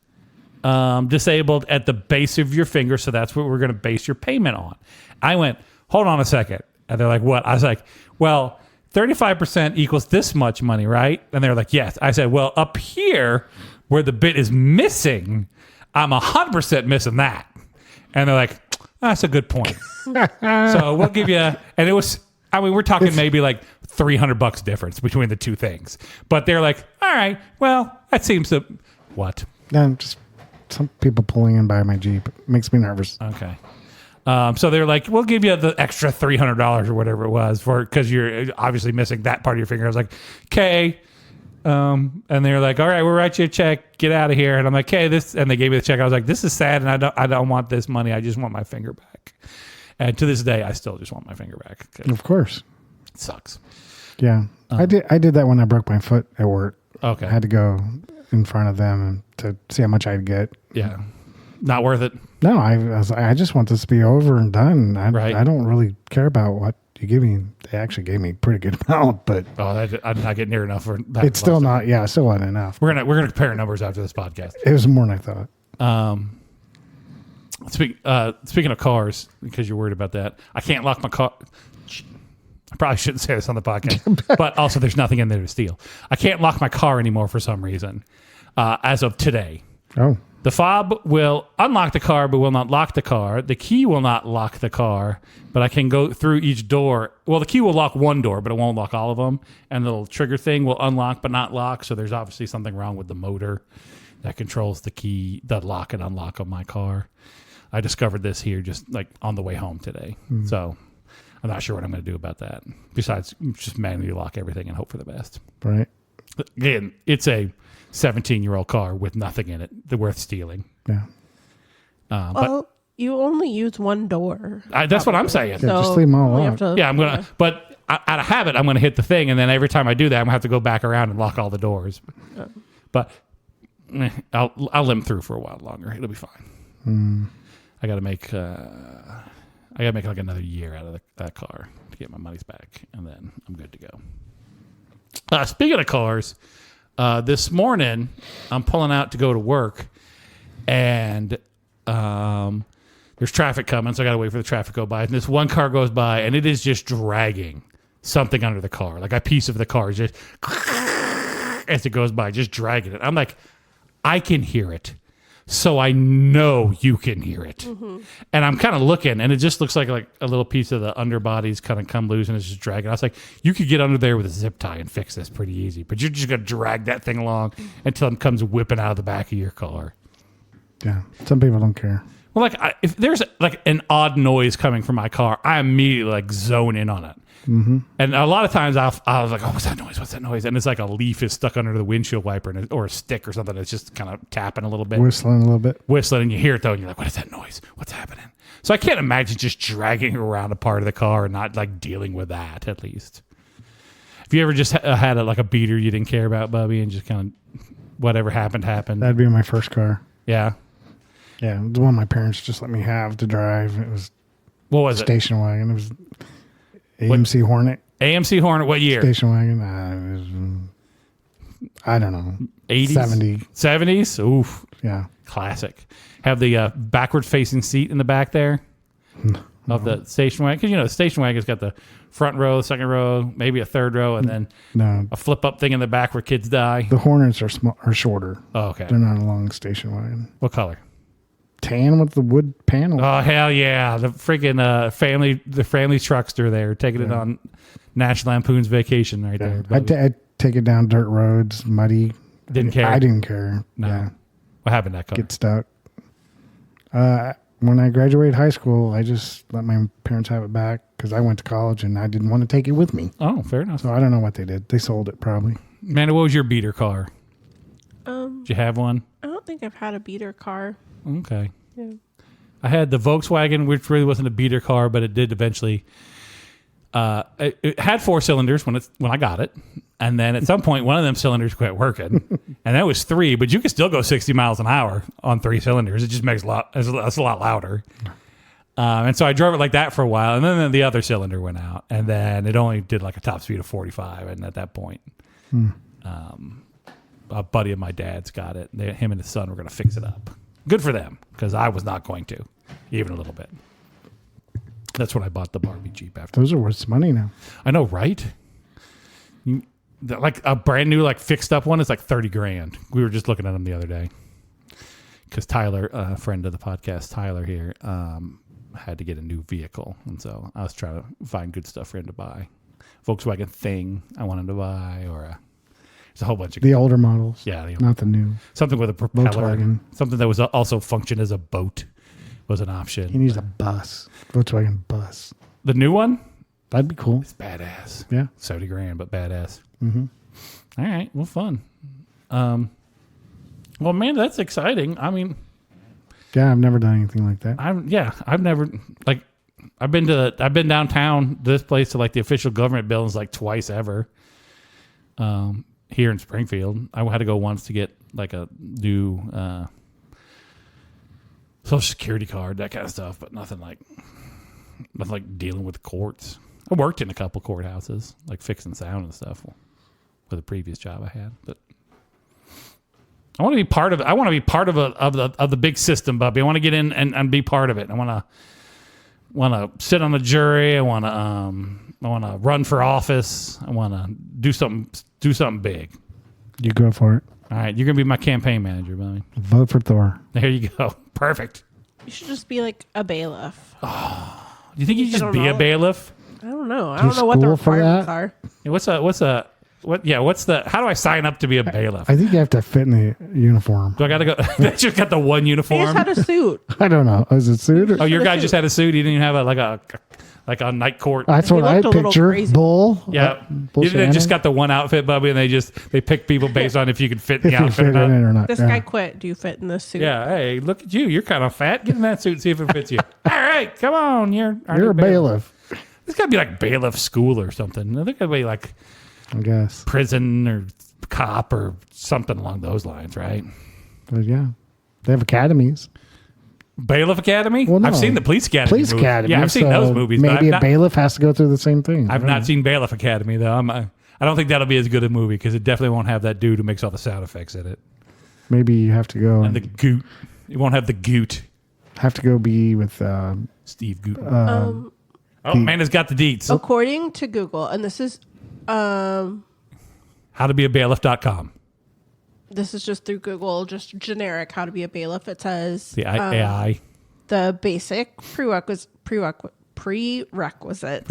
Speaker 1: disabled at the base of your finger, so that's what we're going to base your payment on. I went, hold on a second. And they're like, what? I was like, well, 35% equals this much money, right? And they're like, yes. I said, well, up here where the bit is missing, I'm 100% missing that. And they're like, that's a good point. So we'll give you, and it was, we're talking maybe like $300 difference between the two things. But they're like, all right, well, that seems to, what?
Speaker 2: No, just some people pulling in by my Jeep. It makes me nervous.
Speaker 1: Okay. So they're like, we'll give you the extra $300 or whatever it was because you're obviously missing that part of your finger. I was like, okay. And they're like, all right, we'll write you a check. Get out of here. And I'm like, okay, and they gave me the check. I was like, this is sad, and I don't want this money. I just want my finger back. And to this day, I still just want my finger back.
Speaker 2: Of course.
Speaker 1: It sucks.
Speaker 2: Yeah. I did that when I broke my foot at work.
Speaker 1: Okay.
Speaker 2: I had to go in front of them to see how much I'd get.
Speaker 1: Yeah. Not worth it.
Speaker 2: No, I just want this to be over and done.
Speaker 1: Right.
Speaker 2: I don't really care about what you give me. They actually gave me a pretty good amount, but
Speaker 1: I did not get near enough for that.
Speaker 2: it's still not. Yeah, still not enough.
Speaker 1: We're gonna compare numbers after this podcast.
Speaker 2: It was more than I thought.
Speaker 1: Speaking of cars, because you're worried about that, I can't lock my car. I probably shouldn't say this on the podcast, but also there's nothing in there to steal. I can't lock my car anymore for some reason, as of today.
Speaker 2: Oh.
Speaker 1: The fob will unlock the car, but will not lock the car. The key will not lock the car, but I can go through each door. Well, the key will lock one door, but it won't lock all of them. And the little trigger thing will unlock, but not lock. So there's obviously something wrong with the motor that controls the key, the lock and unlock of my car. I discovered this here just like on the way home today. So I'm not sure what I'm going to do about that. Besides just manually lock everything and hope for the best.
Speaker 2: Right.
Speaker 1: Again, it's a 17-year-old car with nothing in it that's worth stealing.
Speaker 2: Yeah.
Speaker 1: But
Speaker 3: Well, you only use one door.
Speaker 1: that's what I'm saying.
Speaker 2: Yeah, just leave 'em all
Speaker 3: you
Speaker 2: out.
Speaker 3: have to-
Speaker 1: Yeah, I'm gonna. But out of habit, I'm gonna hit the thing, and then every time I do that, I'm gonna have to go back around and lock all the doors. But I'll limp through for a while longer. It'll be fine. I gotta make like another year out of that car to get my money's back, and then I'm good to go. Speaking of cars, this morning I'm pulling out to go to work, and there's traffic coming, so I got to wait for the traffic to go by. And this one car goes by, and it is just dragging something under the car. Like a piece of the car is just, as it goes by, just dragging it. I'm like, I can hear it. So I know you can hear it. And I'm kind of looking, and it just looks like a little piece of the underbody's kind of come loose, and it's just dragging. I was like, you could get under there with a zip tie and fix this pretty easy. But you're just going to drag that thing along until it comes whipping out of the back of your car.
Speaker 2: Yeah. Some people don't care.
Speaker 1: Well, if there's like an odd noise coming from my car, I immediately like zone in on it. And a lot of times I was like, oh, what's that noise? What's that noise? And it's like a leaf is stuck under the windshield wiper or a stick or something that's just kind of tapping a little bit.
Speaker 2: Whistling a little bit.
Speaker 1: Whistling, and you hear it though, and you're like, what is that noise? What's happening? So I can't imagine just dragging around a part of the car and not like dealing with that at least. Have you ever just had a beater you didn't care about, Bubby, and just kind of whatever happened?
Speaker 2: That'd be my first car.
Speaker 1: Yeah.
Speaker 2: Yeah, the one my parents just let me have to drive. It was
Speaker 1: What was it?
Speaker 2: station wagon. It was AMC Hornet
Speaker 1: AMC Hornet. What year?
Speaker 2: station wagon. It was, I don't know.
Speaker 1: 80s? 70s? Oof.
Speaker 2: Yeah.
Speaker 1: Classic. Have the backward facing seat in the back there of the station wagon. Because, the station wagon's got the front row, second row, maybe a third row, and then
Speaker 2: No,
Speaker 1: a flip up thing in the back where kids die.
Speaker 2: the Hornets are shorter.
Speaker 1: Oh, okay.
Speaker 2: They're not a long station wagon.
Speaker 1: What color?
Speaker 2: Tan with the wood panel.
Speaker 1: Oh, hell yeah. The freaking family truckster there taking it on National Lampoon's Vacation right there.
Speaker 2: I'd take it down dirt roads, muddy.
Speaker 1: Didn't care?
Speaker 2: I didn't care.
Speaker 1: No.
Speaker 2: Yeah.
Speaker 1: What happened to that car?
Speaker 2: Get stuck. When I graduated high school, I just let my parents have it back because I went to college and I didn't want to take it with me.
Speaker 1: Oh, fair enough.
Speaker 2: So I don't know what they did. They sold it probably.
Speaker 1: Amanda, what was your beater car?
Speaker 3: Did
Speaker 1: you have one?
Speaker 3: I don't think I've had a beater car.
Speaker 1: Okay.
Speaker 3: Yeah.
Speaker 1: I had the Volkswagen, which really wasn't a beater car, but it did eventually. It had 4 cylinders when I got it, and then at some point one of them cylinders quit working, and that was 3. But you can still go 60 miles an hour on 3 cylinders. It just makes it's a lot louder. And so I drove it like that for a while, and then the other cylinder went out, and then it only did like a top speed of 45. And at that point, a buddy of my dad's got it. Him and his son were going to fix it up. Good for them, because I was not going to, even a little bit. That's when I bought the Barbie Jeep after.
Speaker 2: Those are worth some money now.
Speaker 1: I know, right? Like a brand new, fixed up one is like $30,000. We were just looking at them the other day because Tyler, a friend of the podcast, Tyler here, had to get a new vehicle, and so I was trying to find good stuff for him to buy. Volkswagen Thing I wanted to buy, or there's a whole bunch of
Speaker 2: The older models.
Speaker 1: yeah,
Speaker 2: Not the new.
Speaker 1: something with a propeller,
Speaker 2: Volkswagen.
Speaker 1: something that was also functioned as a boat was an option.
Speaker 2: He needs a bus. Volkswagen bus.
Speaker 1: The new one,
Speaker 2: That'd be cool.
Speaker 1: it's badass.
Speaker 2: Yeah.
Speaker 1: $70,000, but badass. Mm-hmm. All right, well, fun. Well, man, that's exciting. I mean,
Speaker 2: Yeah, I've never done anything like that.
Speaker 1: I've never I've been downtown this place to the official government buildings twice ever. Here in Springfield, I had to go once to get a new Social Security card, that kind of stuff, but nothing like dealing with courts. I worked in a couple courthouses, fixing sound and stuff, with a previous job I had. But I want to be part of it. I want to be part of the big system, Bubby. I want to get in and be part of it. I want to sit on the jury. I want to run for office. I want to do something big.
Speaker 2: You go for it.
Speaker 1: All right, you're gonna be my campaign manager, Bubby.
Speaker 2: Vote for Thor.
Speaker 1: There you go. Perfect.
Speaker 3: You should just be like a bailiff.
Speaker 1: Do you think you
Speaker 3: I
Speaker 1: just
Speaker 3: don't
Speaker 1: be a
Speaker 3: know.
Speaker 1: bailiff?
Speaker 3: I don't know. I
Speaker 2: Do you
Speaker 3: don't know what the
Speaker 2: school for
Speaker 3: requirements
Speaker 2: that?
Speaker 3: are.
Speaker 1: Yeah, what's the how do I sign up to be a bailiff?
Speaker 2: I think you have to fit in the uniform.
Speaker 1: Do I gotta go? They just got the one
Speaker 3: He
Speaker 1: uniform.
Speaker 3: just had a suit.
Speaker 2: I don't know. Is it suit?
Speaker 1: Oh, your guy just had a suit. He didn't even have a like on night court.
Speaker 2: That's
Speaker 3: He
Speaker 2: what I
Speaker 3: looked a little
Speaker 2: picture.
Speaker 3: crazy.
Speaker 2: Bull.
Speaker 1: Yeah,
Speaker 2: Bull
Speaker 1: they just
Speaker 2: Shannon?
Speaker 1: got the one outfit, Bubby, and they pick people based on if you could fit in
Speaker 2: if
Speaker 1: the
Speaker 2: you
Speaker 1: outfit
Speaker 2: fit
Speaker 1: or
Speaker 2: in it
Speaker 1: not.
Speaker 2: or not.
Speaker 3: This
Speaker 2: yeah.
Speaker 3: guy quit. Do you fit in this suit?
Speaker 1: Yeah, hey, look at you. You're kind of fat. Get in that suit and see if it fits you. All right, come on. You're
Speaker 2: You're a bailiff,
Speaker 1: It's got to be like bailiff school or something. I think it'd be like
Speaker 2: I guess.
Speaker 1: prison or cop or something along those lines, right?
Speaker 2: But yeah, they have academies.
Speaker 1: Bailiff Academy?
Speaker 2: Well, no.
Speaker 1: I've seen the Police Academy.
Speaker 2: Police
Speaker 1: movies.
Speaker 2: academy.
Speaker 1: Yeah, I've seen
Speaker 2: so
Speaker 1: those movies. But
Speaker 2: Maybe
Speaker 1: I've
Speaker 2: a
Speaker 1: not,
Speaker 2: bailiff has to go through the same thing.
Speaker 1: I've not seen Bailiff Academy though. I don't think that'll be as good a movie because it definitely won't have that dude who makes all the sound effects in it
Speaker 2: Maybe you have to go
Speaker 1: and the goot. It won't have the goot.
Speaker 2: have to go be with
Speaker 1: Steve Goot. Oh, man has got the deets.
Speaker 3: According to Google, and this is
Speaker 1: Howtobeabailiff.com.
Speaker 3: this is just through Google, just generic how to be a bailiff. It says
Speaker 1: The AI.
Speaker 3: the basic prerequisites.
Speaker 1: Prerequisites.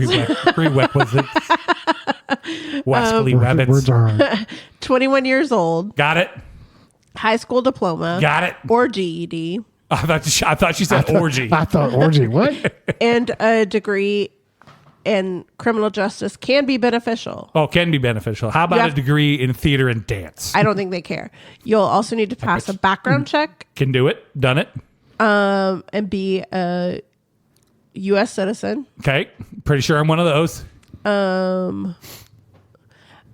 Speaker 1: Wesley Rabbits.
Speaker 2: words are hard.
Speaker 3: 21 years old,
Speaker 1: Got it.
Speaker 3: high school diploma,
Speaker 1: Got it.
Speaker 3: or GED,
Speaker 1: I thought she said orgy.
Speaker 2: I thought orgy. What?
Speaker 3: and a degree in criminal justice can be beneficial.
Speaker 1: Oh, can be beneficial. How about
Speaker 3: You
Speaker 1: a
Speaker 3: have-
Speaker 1: degree in theater and dance?
Speaker 3: I don't think they care. You'll also need to pass a background check
Speaker 1: Can do it. Done it.
Speaker 3: and be a U.S. citizen.
Speaker 1: Okay. Pretty sure I'm one of those.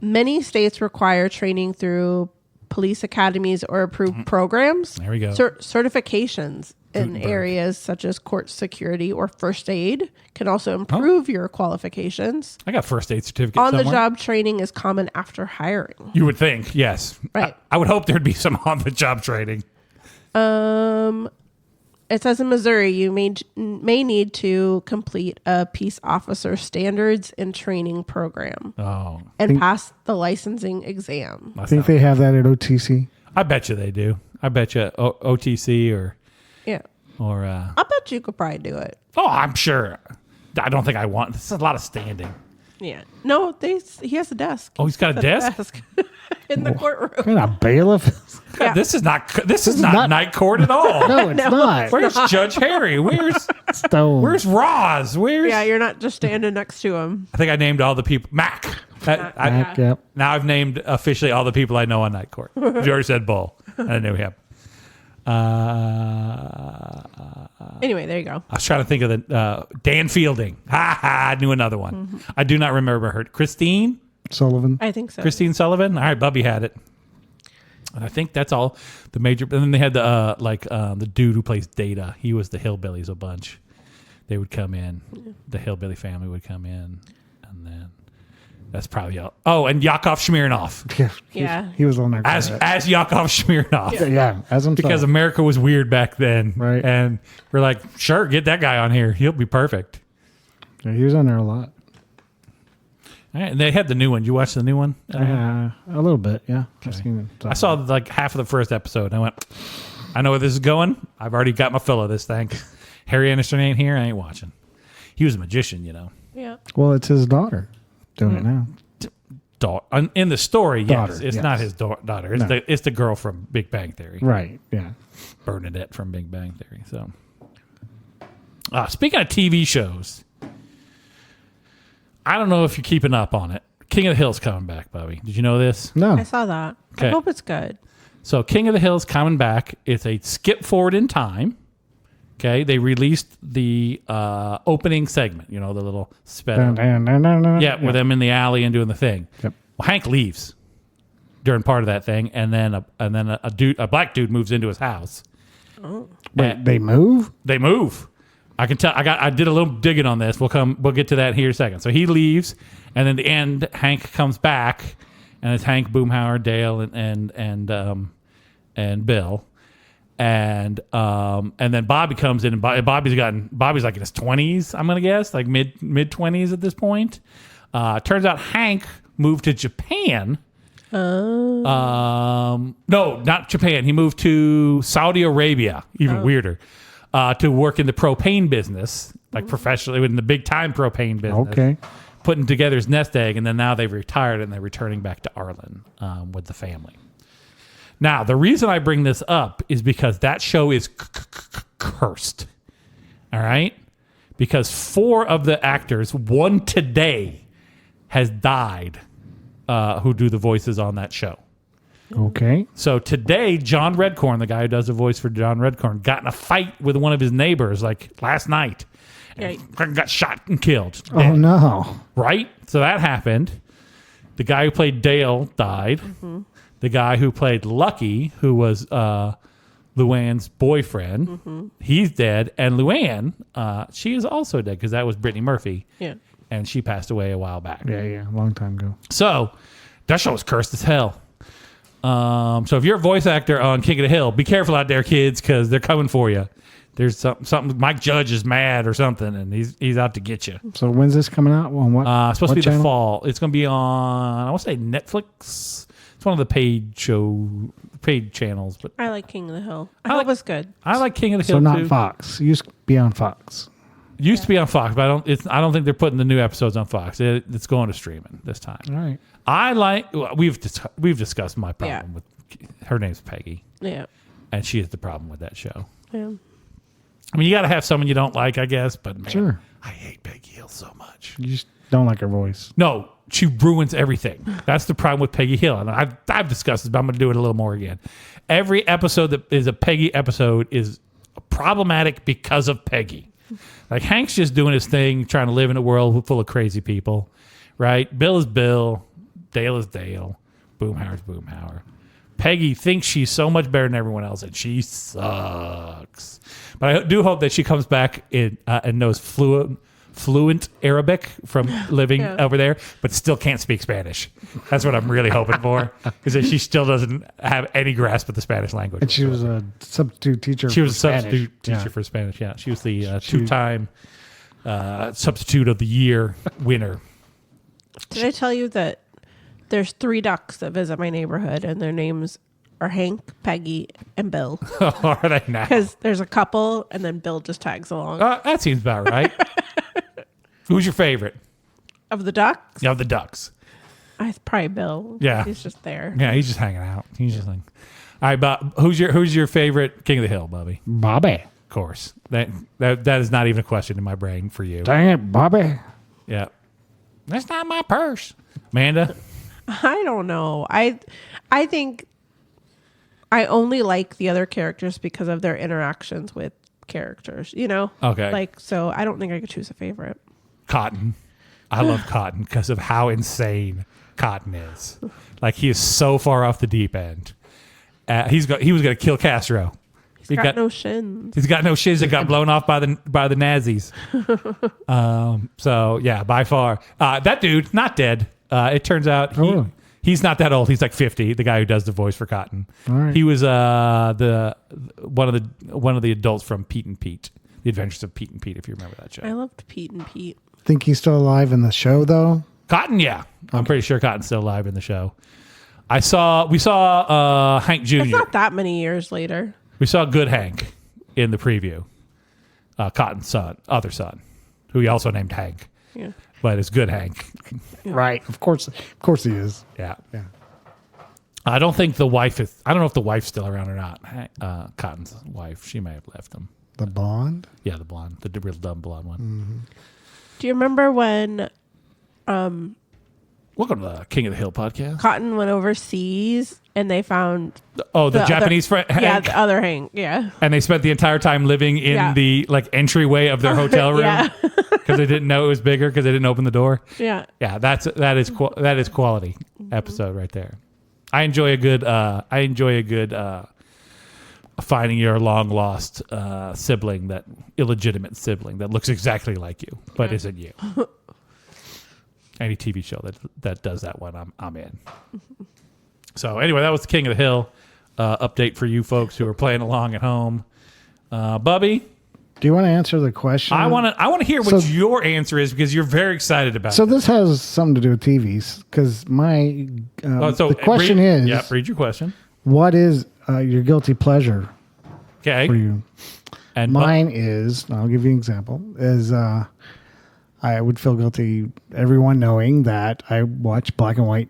Speaker 3: Many states require training through police academies or approved programs.
Speaker 1: There we go.
Speaker 3: Certifications in
Speaker 1: Gutenberg.
Speaker 3: areas such as court security or first aid can also improve your qualifications.
Speaker 1: I got first aid certificate
Speaker 3: On the
Speaker 1: somewhere.
Speaker 3: job training is common after hiring.
Speaker 1: You would think, yes.
Speaker 3: Right.
Speaker 1: I would hope there'd be some on the job training.
Speaker 3: It says in Missouri, you may need to complete a peace officer standards and training program
Speaker 1: Oh,
Speaker 3: and pass the licensing exam.
Speaker 2: I think they have that at OTC.
Speaker 1: I bet you they do. I bet you OTC or
Speaker 3: Yeah.
Speaker 1: I
Speaker 3: I bet you could probably do it.
Speaker 1: oh, I'm sure. I don't think I want. This is a lot of standing.
Speaker 3: Yeah. No, he has a desk.
Speaker 1: Oh, he's got a desk.
Speaker 3: In the courtroom.
Speaker 2: What a bailiff?
Speaker 3: Yeah.
Speaker 1: This is not night court at all.
Speaker 2: No, it's not.
Speaker 1: Where's Judge Harry?
Speaker 2: Stone.
Speaker 1: Where's Roz?
Speaker 3: Yeah, you're not just standing next to him.
Speaker 1: I think I named all the people. Mac.
Speaker 2: Back up.
Speaker 1: Now I've named officially all the people I know on Night Court. You already said Bull. I knew him.
Speaker 3: Anyway, there you go.
Speaker 1: I was trying to think of the Dan Fielding. Ha ha! I knew another one. I do not remember her. Christine
Speaker 2: Sullivan.
Speaker 3: I think so.
Speaker 1: Christine Sullivan. All right, Bubby had it. And I think that's all the major. And then they had the dude who plays Data. He was the Hillbillies a bunch. They would come in. The Hillbilly family would come in, and then that's probably all. Oh, and Yakov Smirnoff
Speaker 3: Yeah.
Speaker 2: He was on there.
Speaker 1: as Yakov Smirnoff.
Speaker 2: yeah, as himself.
Speaker 1: Because America was weird back then.
Speaker 2: Right.
Speaker 1: And we're like, sure, get that guy on here. He'll be perfect.
Speaker 2: Yeah, he was on there a lot.
Speaker 1: All right, and they had the new one. Did you watch the new one?
Speaker 2: A little bit, yeah. I've seen it.
Speaker 1: I saw like half of the first episode. And I went, I know where this is going. I've already got my fill of this thing. Harry Anderson ain't here. I ain't watching. He was a magician, you know.
Speaker 3: Yeah.
Speaker 2: Well, it's his daughter doing it now.
Speaker 1: In the story, yes.
Speaker 2: Daughter,
Speaker 1: It's
Speaker 2: yes.
Speaker 1: not his daughter. It's,
Speaker 2: No.
Speaker 1: it's the girl from Big Bang Theory.
Speaker 2: Right, yeah.
Speaker 1: Bernadette from Big Bang Theory. So, speaking of TV shows, I don't know if you're keeping up on it. King of the Hill's coming back, Bobby. Did you know this?
Speaker 2: No.
Speaker 3: I saw that.
Speaker 1: Okay.
Speaker 3: I hope it's good.
Speaker 1: So, King of the Hill's coming back. It's a skip forward in time. Okay, they released the opening segment. You know, the little sped up. Yeah, with them in the alley and doing the thing.
Speaker 2: Yep.
Speaker 1: Well, Hank leaves during part of that thing, and then a black dude moves into his house.
Speaker 2: Wait, they move?
Speaker 1: They move. I can tell. I did a little digging on this. We'll get to that here in a second. So he leaves, and then at the end, Hank comes back, and it's Hank, Boomhauer, Dale, and Bill. And then Bobby comes in, and Bobby's like in his 20s, I'm gonna guess, like mid 20s at this point. Turns out Hank moved to Japan. No, not Japan. He moved to Saudi Arabia, even weirder, to work in the propane business, like professionally in the big time propane business.
Speaker 2: Okay.
Speaker 1: Putting together his nest egg, and then now they've retired and they're returning back to Arlen with the family. Now, the reason I bring this up is because that show is cursed. All right? because 4 of the actors, one today, has died who do the voices on that show.
Speaker 2: Okay.
Speaker 1: So today, John Redcorn, the guy who does the voice for John Redcorn, got in a fight with one of his neighbors like last night.
Speaker 3: Yeah.
Speaker 1: And got shot and killed.
Speaker 2: Oh,
Speaker 1: Dead.
Speaker 2: no.
Speaker 1: Right? So that happened. The guy who played Dale died.
Speaker 3: Mm-hmm.
Speaker 1: The guy who played Lucky, who was Luann's boyfriend, he's dead. And Luann, she is also dead because that was Brittany Murphy.
Speaker 3: Yeah.
Speaker 1: And she passed away a while back.
Speaker 2: Yeah, a long time ago.
Speaker 1: So that show was cursed as hell. So if you're a voice actor on King of the Hill, be careful out there, kids, because they're coming for you. There's something. Mike Judge is mad or something, and he's out to get you.
Speaker 2: So when's this coming out? On what?
Speaker 1: It's supposed
Speaker 2: what
Speaker 1: to be
Speaker 2: channel?
Speaker 1: the fall. It's going to be on, I want to say Netflix. It's one of the paid channels, but
Speaker 3: I like King of the Hill. I hope it's good.
Speaker 1: I like King of the
Speaker 2: So
Speaker 1: Hill
Speaker 2: not
Speaker 1: too.
Speaker 2: Fox. It used to be on Fox.
Speaker 1: Used to be on Fox, but I don't think they're putting the new episodes on Fox. It's going to streaming this time.
Speaker 2: All right.
Speaker 1: I like. We've discussed my problem with. Her name's Peggy,
Speaker 3: Yeah.
Speaker 1: and she is the problem with that show.
Speaker 3: Yeah.
Speaker 1: I mean, you got to have someone you don't like, I guess, but man,
Speaker 2: Sure.
Speaker 1: I hate Peggy Hill so much.
Speaker 2: You just don't like her voice.
Speaker 1: No, she ruins everything. That's the problem with Peggy Hill, and I've discussed this, but I'm going to do it a little more again. Every episode that is a Peggy episode is problematic because of Peggy. Like Hank's just doing his thing, trying to live in a world full of crazy people, right? Bill is Bill, Dale is Dale, Boomhauer's Boomhauer. Peggy thinks she's so much better than everyone else, and she sucks. But I do hope that she comes back and knows fluent Arabic from living over there, but still can't speak Spanish. That's what I'm really hoping for, is that she still doesn't have any grasp of the Spanish language.
Speaker 2: And she was a substitute teacher.
Speaker 1: She was a
Speaker 2: for Spanish.
Speaker 1: substitute teacher
Speaker 2: Yeah.
Speaker 1: for Spanish. Yeah, she was the two-time substitute of the year winner.
Speaker 3: Did I tell you that there's 3 ducks that visit my neighborhood and their names are Hank, Peggy, and Bill?
Speaker 1: Are they now?
Speaker 3: Because there's a couple and then Bill just tags along.
Speaker 1: That seems about right. Who's your favorite?
Speaker 3: Of the ducks?
Speaker 1: Yeah, of the ducks.
Speaker 3: It's probably Bill.
Speaker 1: Yeah.
Speaker 3: He's just there.
Speaker 1: Yeah, he's just hanging out. He's just like, all right, Bob. Who's your favorite King of the Hill, Bubby?
Speaker 2: Bobby.
Speaker 1: Of course. That is not even a question in my brain for you.
Speaker 2: Dang it, Bobby.
Speaker 1: Yeah, that's not my purse, Amanda.
Speaker 3: I don't know. I think I only like the other characters because of their interactions with characters, you know?
Speaker 1: Okay.
Speaker 3: Like, so I don't think I could choose a favorite.
Speaker 1: Cotton. I love Cotton because of how insane Cotton is. Like he is so far off the deep end. He was going to kill Castro.
Speaker 3: He's got no shins.
Speaker 1: He's got no shins that got blown off by the Nazis. So yeah, by far, that dude not dead. It turns out he's not that old. He's like 50. The guy who does the voice for Cotton.
Speaker 2: All right.
Speaker 1: He was one of the adults from Pete and Pete, The Adventures of Pete and Pete. If you remember that show.
Speaker 3: I loved Pete and Pete.
Speaker 2: Think he's still alive in the show, though?
Speaker 1: Cotton, yeah, I'm pretty sure Cotton's still alive in the show. We saw Hank Jr.
Speaker 3: It's not that many years later.
Speaker 1: We saw Good Hank in the preview. Cotton's other son, who he also named Hank,
Speaker 3: Yeah.
Speaker 1: but it's Good Hank.
Speaker 2: Right. Of course he is.
Speaker 1: Yeah.
Speaker 2: Yeah.
Speaker 1: I don't think the wife is. I don't know if the wife's still around or not. Cotton's wife, she may have left him.
Speaker 2: The blonde?
Speaker 1: Yeah, the blonde, the real dumb blonde one.
Speaker 3: Do you remember when
Speaker 1: Welcome to the King of the Hill podcast.
Speaker 3: Cotton went overseas and they found
Speaker 1: The Japanese friend,
Speaker 3: yeah,
Speaker 1: Hank,
Speaker 3: the other Hank, yeah.
Speaker 1: and they spent the entire time living in
Speaker 3: Yeah.
Speaker 1: the like entryway of their hotel room
Speaker 3: Yeah.
Speaker 1: because they didn't know it was bigger because they didn't open the door.
Speaker 3: Yeah.
Speaker 1: Yeah, that is quality episode right there. I enjoy a good finding your long lost illegitimate sibling that looks exactly like you but isn't you. Any TV show that does that one, I'm in. So anyway, that was the King of the Hill update for you folks who are playing along at home. Bubby,
Speaker 2: Do you want to answer the question?
Speaker 1: I want to hear what
Speaker 2: So-
Speaker 1: your answer is because you're very excited about
Speaker 2: So
Speaker 1: it.
Speaker 2: this has something to do with TVs because my the question
Speaker 1: read,
Speaker 2: is,
Speaker 1: read your question.
Speaker 2: what is your guilty pleasure
Speaker 1: Okay.
Speaker 2: for you?
Speaker 1: And
Speaker 2: Mine is, I'll give you an example, is I would feel guilty, everyone knowing that I watch black and white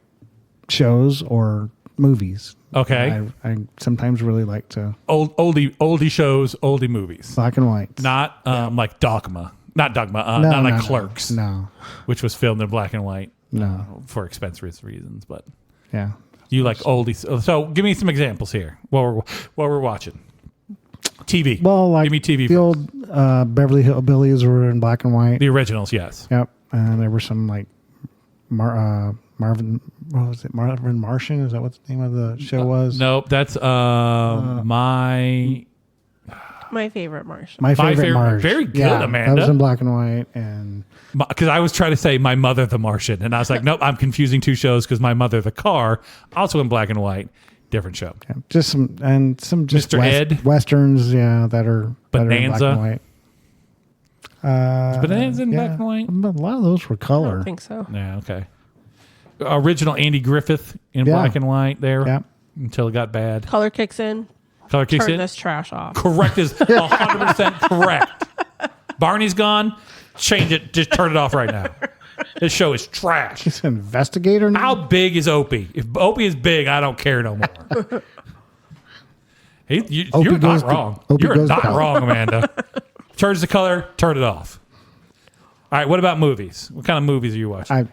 Speaker 2: shows or movies.
Speaker 1: Okay.
Speaker 2: I sometimes really like to
Speaker 1: oldie shows, oldie movies.
Speaker 2: black and white.
Speaker 1: Not like Dogma. Not Dogma.
Speaker 2: No,
Speaker 1: not like
Speaker 2: no,
Speaker 1: Clerks,
Speaker 2: No,
Speaker 1: which was filmed in black and white
Speaker 2: no.
Speaker 1: for expense reasons. But
Speaker 2: Yeah.
Speaker 1: you like oldies. So give me some examples here. What we're watching. TV.
Speaker 2: Well, like
Speaker 1: give me TV.
Speaker 2: the
Speaker 1: first.
Speaker 2: old Beverly Hillbillies were in black and white.
Speaker 1: The originals, yes.
Speaker 2: Yep. And there were some like Marvin. What was it? Marvin Martian? Is that what the name of the show was?
Speaker 1: Nope, that's my
Speaker 3: favorite Martian.
Speaker 2: My favorite Marsh.
Speaker 1: Very good,
Speaker 2: yeah,
Speaker 1: Amanda.
Speaker 2: That was in black and white, and
Speaker 1: because I was trying to say My Mother the Martian, and I was like, nope, I'm confusing two shows because My Mother the Car, also in black and white, different show.
Speaker 2: yeah, just some just
Speaker 1: Mr. Ed.
Speaker 2: westerns, yeah, that are in black
Speaker 1: Bonanza.
Speaker 2: and white.
Speaker 1: Bonanza in black and white?
Speaker 2: A lot of those were
Speaker 3: I
Speaker 2: color.
Speaker 3: don't think so.
Speaker 1: Yeah, okay. Original Andy Griffith in
Speaker 2: Yeah.
Speaker 1: black and white there
Speaker 2: Yeah.
Speaker 1: until it got bad.
Speaker 3: Color kicks in.
Speaker 1: Color kicks
Speaker 3: Turn
Speaker 1: in.
Speaker 3: this trash off.
Speaker 1: Correct is 100% correct. Barney's gone. Change it. Just turn it off right now. This show is trash.
Speaker 2: He's an investigator now.
Speaker 1: How big is Opie? If Opie is big, I don't care no more. You're not
Speaker 2: goes to-
Speaker 1: wrong.
Speaker 2: Opie
Speaker 1: You're
Speaker 2: goes to
Speaker 1: not
Speaker 2: hell.
Speaker 1: wrong, Amanda. Change the color. Turn it off. All right. What about movies? What kind of movies are you watching?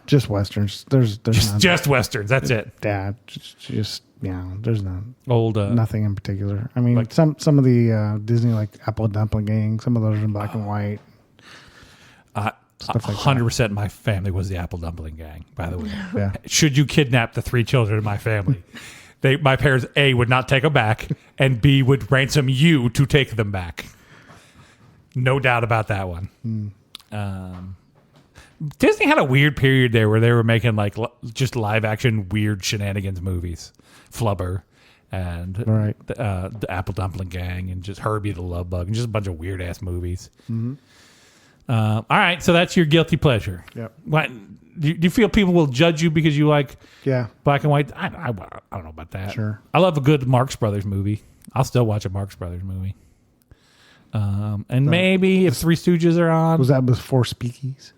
Speaker 2: Just westerns. There's
Speaker 1: Just westerns. That's it.
Speaker 2: Dad. Just yeah. There's
Speaker 1: Old.
Speaker 2: nothing in particular. I mean,
Speaker 1: Like-
Speaker 2: some of the Disney like Apple Dumpling Gang. Some of those are in black and white. Stuff like
Speaker 1: 100% my family was the Apple Dumpling Gang, by the way.
Speaker 2: Yeah.
Speaker 1: Should you kidnap the three children in my family, my parents, A, would not take them back, and B, would ransom you to take them back. No doubt about that one. Disney had a weird period there where they were making like just live action weird shenanigans movies. Flubber and
Speaker 2: Right.
Speaker 1: the Apple Dumpling Gang and just Herbie the Love Bug and just a bunch of weird ass movies. All right, so that's your guilty pleasure.
Speaker 2: Yep.
Speaker 1: What do you feel people will judge you because you like
Speaker 2: Yeah.
Speaker 1: black and white? I don't know about that.
Speaker 2: Sure.
Speaker 1: I love a good Marx Brothers movie. I'll still watch a Marx Brothers movie. And maybe if Three Stooges are on.
Speaker 2: Was that before Speakies?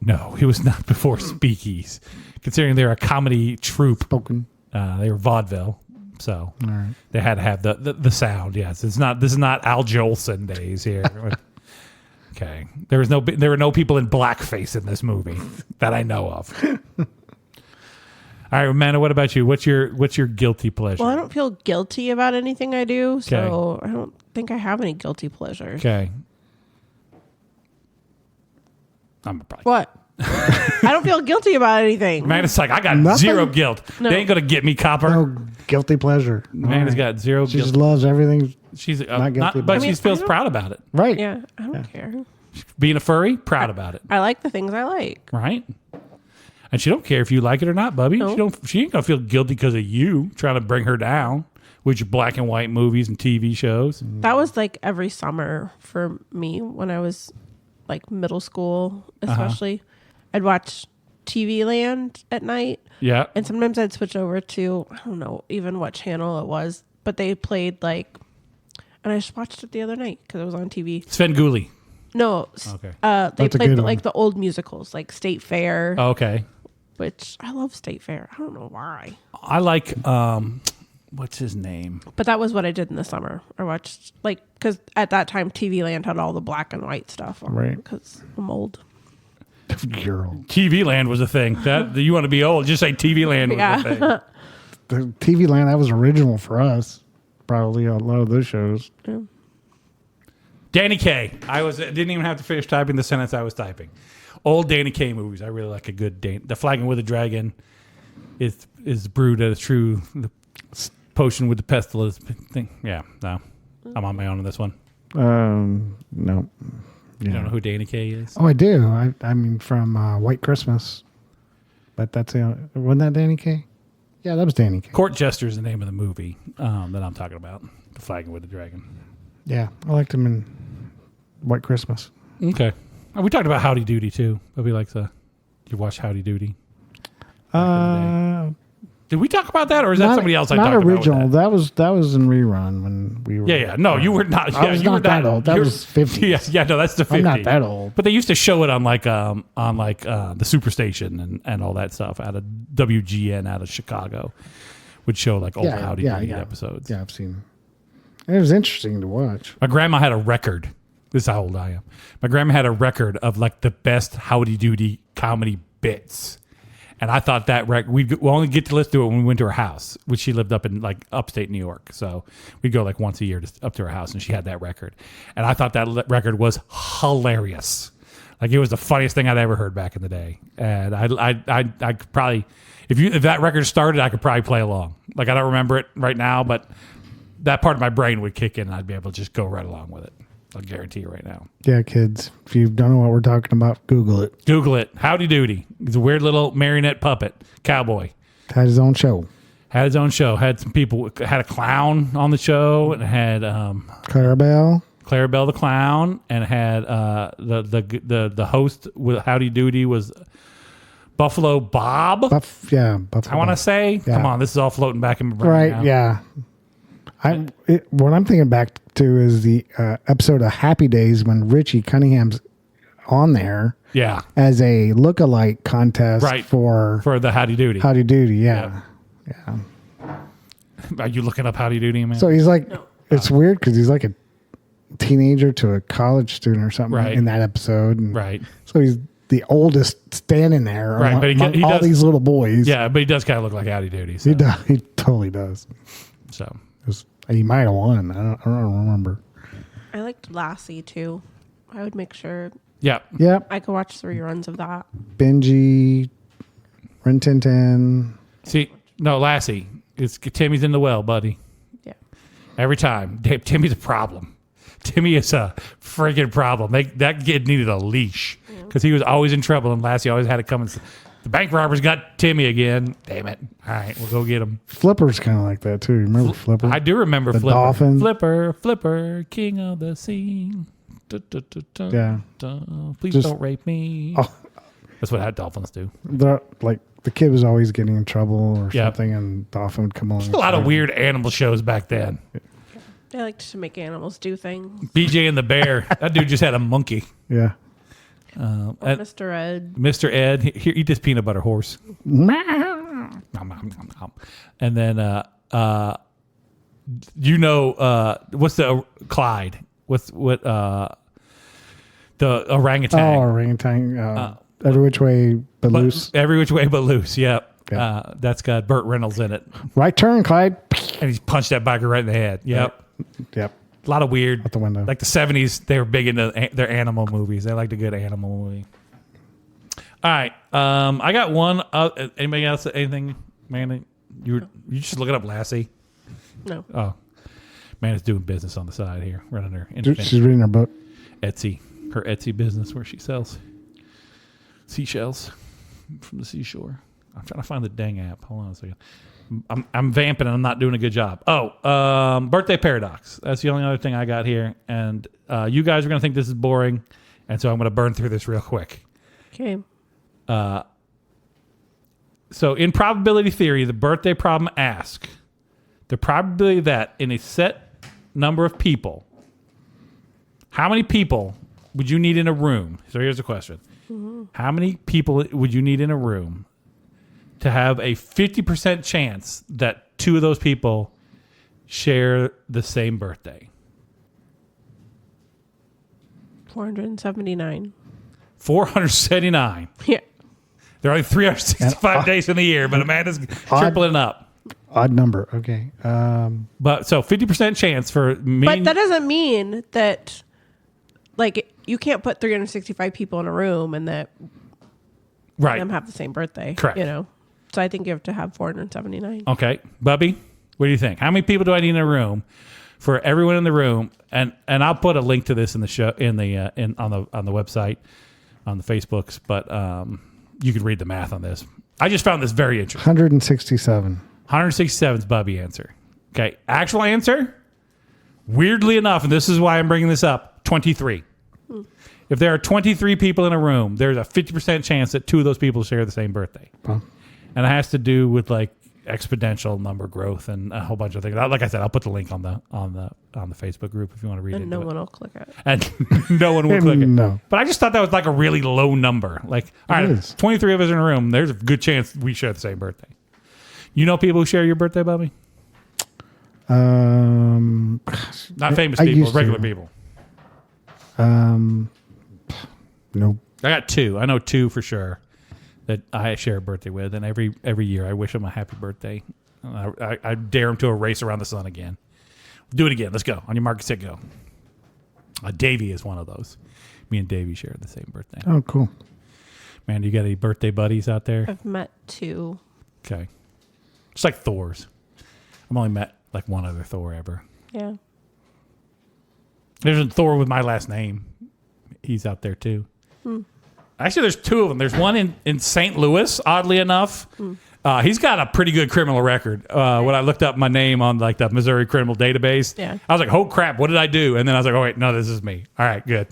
Speaker 1: No, it was not before Speakies. Considering they're a comedy troupe,
Speaker 2: Spoken.
Speaker 1: they were vaudeville, so
Speaker 2: All right.
Speaker 1: they had to have the sound. Yes, it's not. This is not Al Jolson days here. Okay, there were no people in blackface in this movie that I know of. All right, Amanda, what about you? What's your guilty pleasure?
Speaker 3: Well, I don't feel guilty about anything I do, so I don't think I have any guilty pleasures.
Speaker 1: Okay. I'm probably.
Speaker 3: What? I don't feel guilty about anything.
Speaker 1: Amanda's like, I got
Speaker 2: Nothing?
Speaker 1: zero guilt.
Speaker 3: No.
Speaker 1: They ain't gonna get me, copper.
Speaker 2: Oh, guilty pleasure.
Speaker 1: Amanda's
Speaker 2: All right.
Speaker 1: got zero
Speaker 2: She
Speaker 1: guilt.
Speaker 2: just loves everything.
Speaker 1: She's
Speaker 2: not guilty
Speaker 1: but
Speaker 2: about
Speaker 1: she
Speaker 3: it.
Speaker 1: feels
Speaker 3: I mean,
Speaker 1: proud about it.
Speaker 2: Right.
Speaker 3: Yeah, I don't care.
Speaker 1: Being a furry, proud about it,
Speaker 3: I like the things I like.
Speaker 1: right? And she don't care if you like it or not, Bubby.
Speaker 3: No.
Speaker 1: She ain't gonna feel guilty because of you trying to bring her down with your black and white movies and TV shows.
Speaker 3: That was like every summer for me when I was like middle school, especially. I'd watch TV Land at night,
Speaker 1: Yeah,
Speaker 3: and sometimes I'd switch over to, I don't know even what channel it was, but they played like, and I just watched it the other night because it was on TV.
Speaker 1: Sven Gulli.
Speaker 3: No,
Speaker 1: Okay.
Speaker 3: they
Speaker 2: That's a
Speaker 3: played
Speaker 2: good
Speaker 3: like
Speaker 2: one.
Speaker 3: the old musicals, like State Fair,
Speaker 1: Okay,
Speaker 3: which I love State Fair. I don't know why,
Speaker 1: I like what's his name?
Speaker 3: but that was what I did in the summer. I watched like because at that time TV Land had all the black and white stuff,
Speaker 2: Right.
Speaker 3: Because I'm old.
Speaker 2: Girl.
Speaker 1: TV Land was a thing. That you want to be old? Just say TV Land was
Speaker 3: Yeah.
Speaker 1: a thing.
Speaker 2: The TV Land, that was original for us. Probably a lot of those shows.
Speaker 1: Danny Kaye. Didn't even have to finish typing the sentence I was typing. Old Danny Kaye movies. I really like a good The Flagon with a Dragon is brewed at a true the potion with the pestilence thing. Yeah, no. I'm on my own on this one.
Speaker 2: No.
Speaker 1: You don't know who Danny Kaye is?
Speaker 2: Oh, I do. I mean, from White Christmas. But that's wasn't that Danny Kaye? Yeah, that was Danny Kaye.
Speaker 1: Court Jester is the name of the movie that I'm talking about. The Flagon with the Dragon.
Speaker 2: Yeah, I liked him in White Christmas.
Speaker 1: Okay. We talked about Howdy Doody too. Bobby likes you watch Howdy Doody. Did we talk about that, or is that somebody else I
Speaker 2: not
Speaker 1: talked
Speaker 2: original.
Speaker 1: about? with
Speaker 2: That was in rerun when we were.
Speaker 1: Yeah. No, you were not.
Speaker 2: I
Speaker 1: Yeah,
Speaker 2: was
Speaker 1: you were
Speaker 2: not that old. That
Speaker 1: you're-
Speaker 2: was 50s.
Speaker 1: Yeah, no, that's the 50s.
Speaker 2: I'm not that old.
Speaker 1: But they used to show it on the Superstation and all that stuff out of WGN out of Chicago. Would show like old Howdy Doody episodes.
Speaker 2: Yeah, I've seen. It was interesting to watch.
Speaker 1: My grandma had a record. This is how old I am. My grandma had a record of like the best Howdy Doody comedy bits. And I thought that record, we'd only get to listen to it when we went to her house, which she lived up in like upstate New York. So we'd go like once a year up to her house, and she had that record. And I thought that record was hilarious. Like it was the funniest thing I'd ever heard back in the day. And I could probably, if that record started, I could probably play along. Like I don't remember it right now, but that part of my brain would kick in, and I'd be able to just go right along with it. I'll guarantee you right now.
Speaker 2: Yeah, kids, if you don't know what we're talking about, Google it.
Speaker 1: Google it. Howdy Doody. He's a weird little marionette puppet cowboy.
Speaker 2: Had his own show.
Speaker 1: Had his own show. Had some people. Had a clown on the show, and had
Speaker 2: Clarabelle
Speaker 1: the clown, and had the host with Howdy Doody was Buffalo Bob.
Speaker 2: Buffalo
Speaker 1: I want to say.
Speaker 2: Yeah.
Speaker 1: Come on, this is all floating back in my brain
Speaker 2: Right,
Speaker 1: now.
Speaker 2: yeah. What I'm thinking back to is the episode of Happy Days when Richie Cunningham's on there
Speaker 1: Yeah.
Speaker 2: as a lookalike contest
Speaker 1: Right.
Speaker 2: for
Speaker 1: the Howdy Doody.
Speaker 2: Howdy Doody. Yeah. Yeah.
Speaker 1: Are you looking up Howdy Doody, man?
Speaker 2: So he's like, it's weird because he's like a teenager to a college student or something
Speaker 1: Right.
Speaker 2: in that episode. And
Speaker 1: Right.
Speaker 2: so he's the oldest standing there
Speaker 1: Right,
Speaker 2: among,
Speaker 1: but he
Speaker 2: all
Speaker 1: does-
Speaker 2: these little boys.
Speaker 1: Yeah, but he does kind of look like Howdy Doody. So,
Speaker 2: He does. He totally does.
Speaker 1: So
Speaker 2: He might have won. I don't remember.
Speaker 3: I liked Lassie too. I would make sure
Speaker 1: yeah.
Speaker 2: Yep.
Speaker 3: I could watch 3 runs of that.
Speaker 2: Benji, Rin Tin Tin.
Speaker 1: See, no, Lassie. It's Timmy's in the well, buddy.
Speaker 3: Yeah.
Speaker 1: Every time. Timmy's a problem. Timmy is a friggin' problem. That kid needed a leash because he was always in trouble, and Lassie always had to come and say, the bank robbers got Timmy again. Damn it. All right, we'll go get him.
Speaker 2: Flipper's kind of like that too. Remember Flipper?
Speaker 1: I do remember
Speaker 2: The
Speaker 1: Flipper.
Speaker 2: dolphin.
Speaker 1: Flipper, king of the sea.
Speaker 2: Yeah.
Speaker 1: Please
Speaker 2: Just-
Speaker 1: don't rape me.
Speaker 2: Oh.
Speaker 1: That's what dolphins do.
Speaker 2: The kid was always getting in trouble or
Speaker 1: Yep.
Speaker 2: something, and Dolphin would come along.
Speaker 1: A lot of weird animal shows back then.
Speaker 3: They liked to make animals do things.
Speaker 1: BJ and the Bear. That dude just had a monkey.
Speaker 2: Yeah.
Speaker 1: And
Speaker 3: Mr. Ed.
Speaker 1: Mr. Ed, here, eat this peanut butter horse. Nom, nom, nom, nom. And then, what's the Clyde? What the orangutan?
Speaker 2: Oh, orangutan. Every which way but loose.
Speaker 1: Every which way but loose. Yep.
Speaker 2: Yeah.
Speaker 1: That's got Burt Reynolds in it,
Speaker 2: Right turn, Clyde.
Speaker 1: and he's punched that biker right in the head. Yep.
Speaker 2: Yep.
Speaker 1: A lot of weird.
Speaker 2: Out the window.
Speaker 1: Like the 70s, they were big into their animal movies. They liked a good animal movie. All right. I got one. Anybody else? Anything? Man, you just looking up Lassie?
Speaker 3: No.
Speaker 1: Oh, man is doing business on the side here, running her
Speaker 2: She's reading her book.
Speaker 1: Etsy, her Etsy business where she sells seashells from the seashore. I'm trying to find the dang app. Hold on a second. I'm vamping and I'm not doing a good job. Birthday Paradox. That's the only other thing I got here. And you guys are going to think this is boring. And so I'm going to burn through this real quick.
Speaker 3: Okay.
Speaker 1: So in probability theory, the birthday problem asks the probability that in a set number of people, how many people would you need in a room? So here's the question. How many people would you need in a room to have a 50% chance that 2 of those people share the same birthday?
Speaker 3: 479.
Speaker 1: 479.
Speaker 3: Yeah.
Speaker 1: There are only 365 days in the year, but Amanda's tripling up.
Speaker 2: Odd number. Okay.
Speaker 1: But so 50% chance for me.
Speaker 3: But that doesn't mean that, like, you can't put 365 people in a room and that
Speaker 1: right.
Speaker 3: them have the same birthday.
Speaker 1: Correct.
Speaker 3: You know? So I think you have to have 479.
Speaker 1: Okay, Bubby, what do you think? How many people do I need in a room for everyone in the room? And I'll put a link to this in the show on the website, on the Facebooks. But you could read the math on this. I just found this very interesting.
Speaker 2: 167.
Speaker 1: 167 is Bubby answer. Okay, actual answer. Weirdly enough, and this is why I'm bringing this up. 23. If there are 23 people in a room, there's a 50% chance that 2 of those people share the same birthday.
Speaker 2: Well,
Speaker 1: And it has to do with like exponential number growth and a whole bunch of things. Like I said, I'll put the link on the Facebook group if you want to read it.
Speaker 3: And no one will click it.
Speaker 1: And no one will click it.
Speaker 2: No.
Speaker 1: But I just thought that was like a really low number. Like, all right,
Speaker 2: is.
Speaker 1: 23 of us in a room. There's a good chance we share the same birthday. You know people who share your birthday, Bobby? Not famous
Speaker 2: I
Speaker 1: people,
Speaker 2: used to.
Speaker 1: regular people.
Speaker 2: Nope.
Speaker 1: I got two. I know two for sure that I share a birthday with, and every year I wish them a happy birthday. I dare them to a race around the sun again. Do it again. Let's go. On your mark, set, go. Davey is one of those. Me and Davey share the same birthday.
Speaker 2: Oh, cool.
Speaker 1: Man, you got any birthday buddies out there?
Speaker 3: I've met two.
Speaker 1: Okay. It's like Thor's. I've only met like one other Thor ever.
Speaker 3: Yeah.
Speaker 1: There's a Thor with my last name. He's out there too. Actually, there's two of them. There's one in St. Louis, oddly enough. He's got a pretty good criminal record. When I looked up my name on like the Missouri criminal database, I was like, oh crap, what did I do? And then I was like, oh wait, no, this is me. All right, good.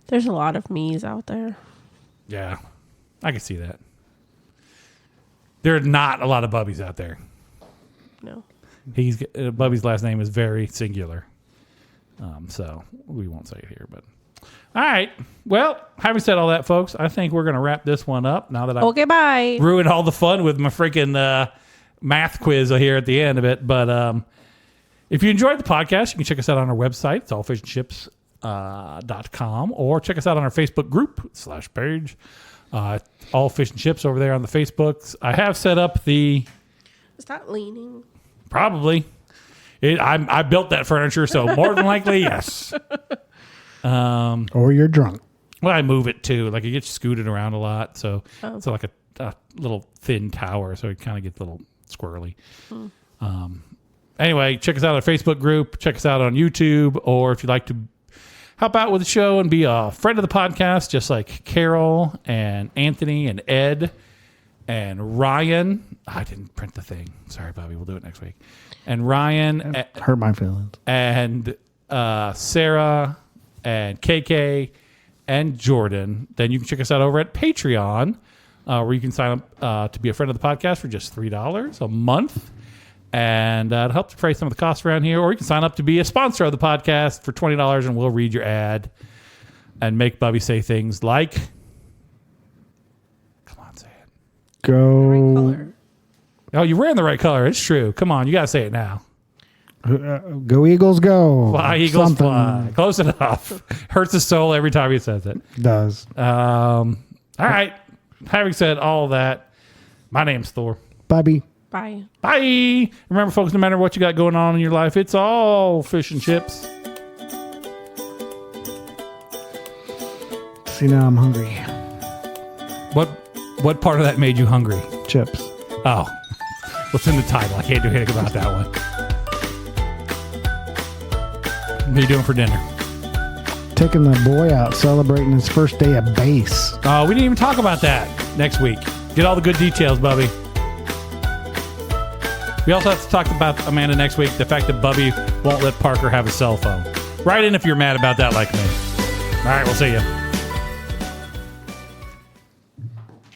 Speaker 3: There's a lot of me's out there.
Speaker 1: Yeah, I can see that. There are not a lot of Bubbies out there.
Speaker 3: No.
Speaker 1: Bubby's last name is very singular. So we won't say it here, but all right. Well, having said all that, folks, I think we're going to wrap this one up now that
Speaker 3: Okay, bye.
Speaker 1: ruined all the fun with my freaking math quiz here at the end of it. But if you enjoyed the podcast, you can check us out on our website. It's allfishandships.com, or check us out on our Facebook group /page. All Fish and Chips over there on the Facebooks. I have set up the...
Speaker 3: Is that leaning?
Speaker 1: Probably. I built that furniture, so more than likely, yes.
Speaker 2: Or you're drunk.
Speaker 1: Well, I move it too. Like it gets scooted around a lot, so it's like a little thin tower, so it kind of gets a little squirrely. Anyway, check us out on our Facebook group. Check us out on YouTube, or if you'd like to help out with the show and be a friend of the podcast, just like Carol and Anthony and Ed and Ryan. I didn't print the thing. Sorry, Bobby. We'll do it next week. And Ryan.
Speaker 2: Hurt my feelings.
Speaker 1: And Sarah and KK and Jordan. Then you can check us out over at Patreon, where you can sign up to be a friend of the podcast for just $3 a month. And it helps defray some of the costs around here. Or you can sign up to be a sponsor of the podcast for $20, and we'll read your ad and make Bubby say things like... Come on, say it.
Speaker 2: Go.
Speaker 1: Oh, you're wearing the right color. It's true. Come on, you got to say it now.
Speaker 2: Go Eagles, go.
Speaker 1: Fly, Eagles,
Speaker 2: Something.
Speaker 1: fly. Close enough. Hurts his soul every time he says it.
Speaker 2: Does.
Speaker 1: All right. Having said all that, my name's Thor.
Speaker 2: Bobby.
Speaker 3: Bye.
Speaker 1: Bye. Remember, folks, no matter what you got going on in your life, it's all fish and chips.
Speaker 2: See, now I'm hungry.
Speaker 1: What part of that made you hungry?
Speaker 2: Chips.
Speaker 1: Oh, what's in the title? I can't do anything about that one. What are you doing for dinner?
Speaker 2: Taking the boy out, celebrating his first day of base.
Speaker 1: Oh, we didn't even talk about that next week. Get all the good details, Bubby. We also have to talk about, Amanda, next week, the fact that Bubby won't let Parker have a cell phone. Write in if you're mad about that like me. All right, we'll see you.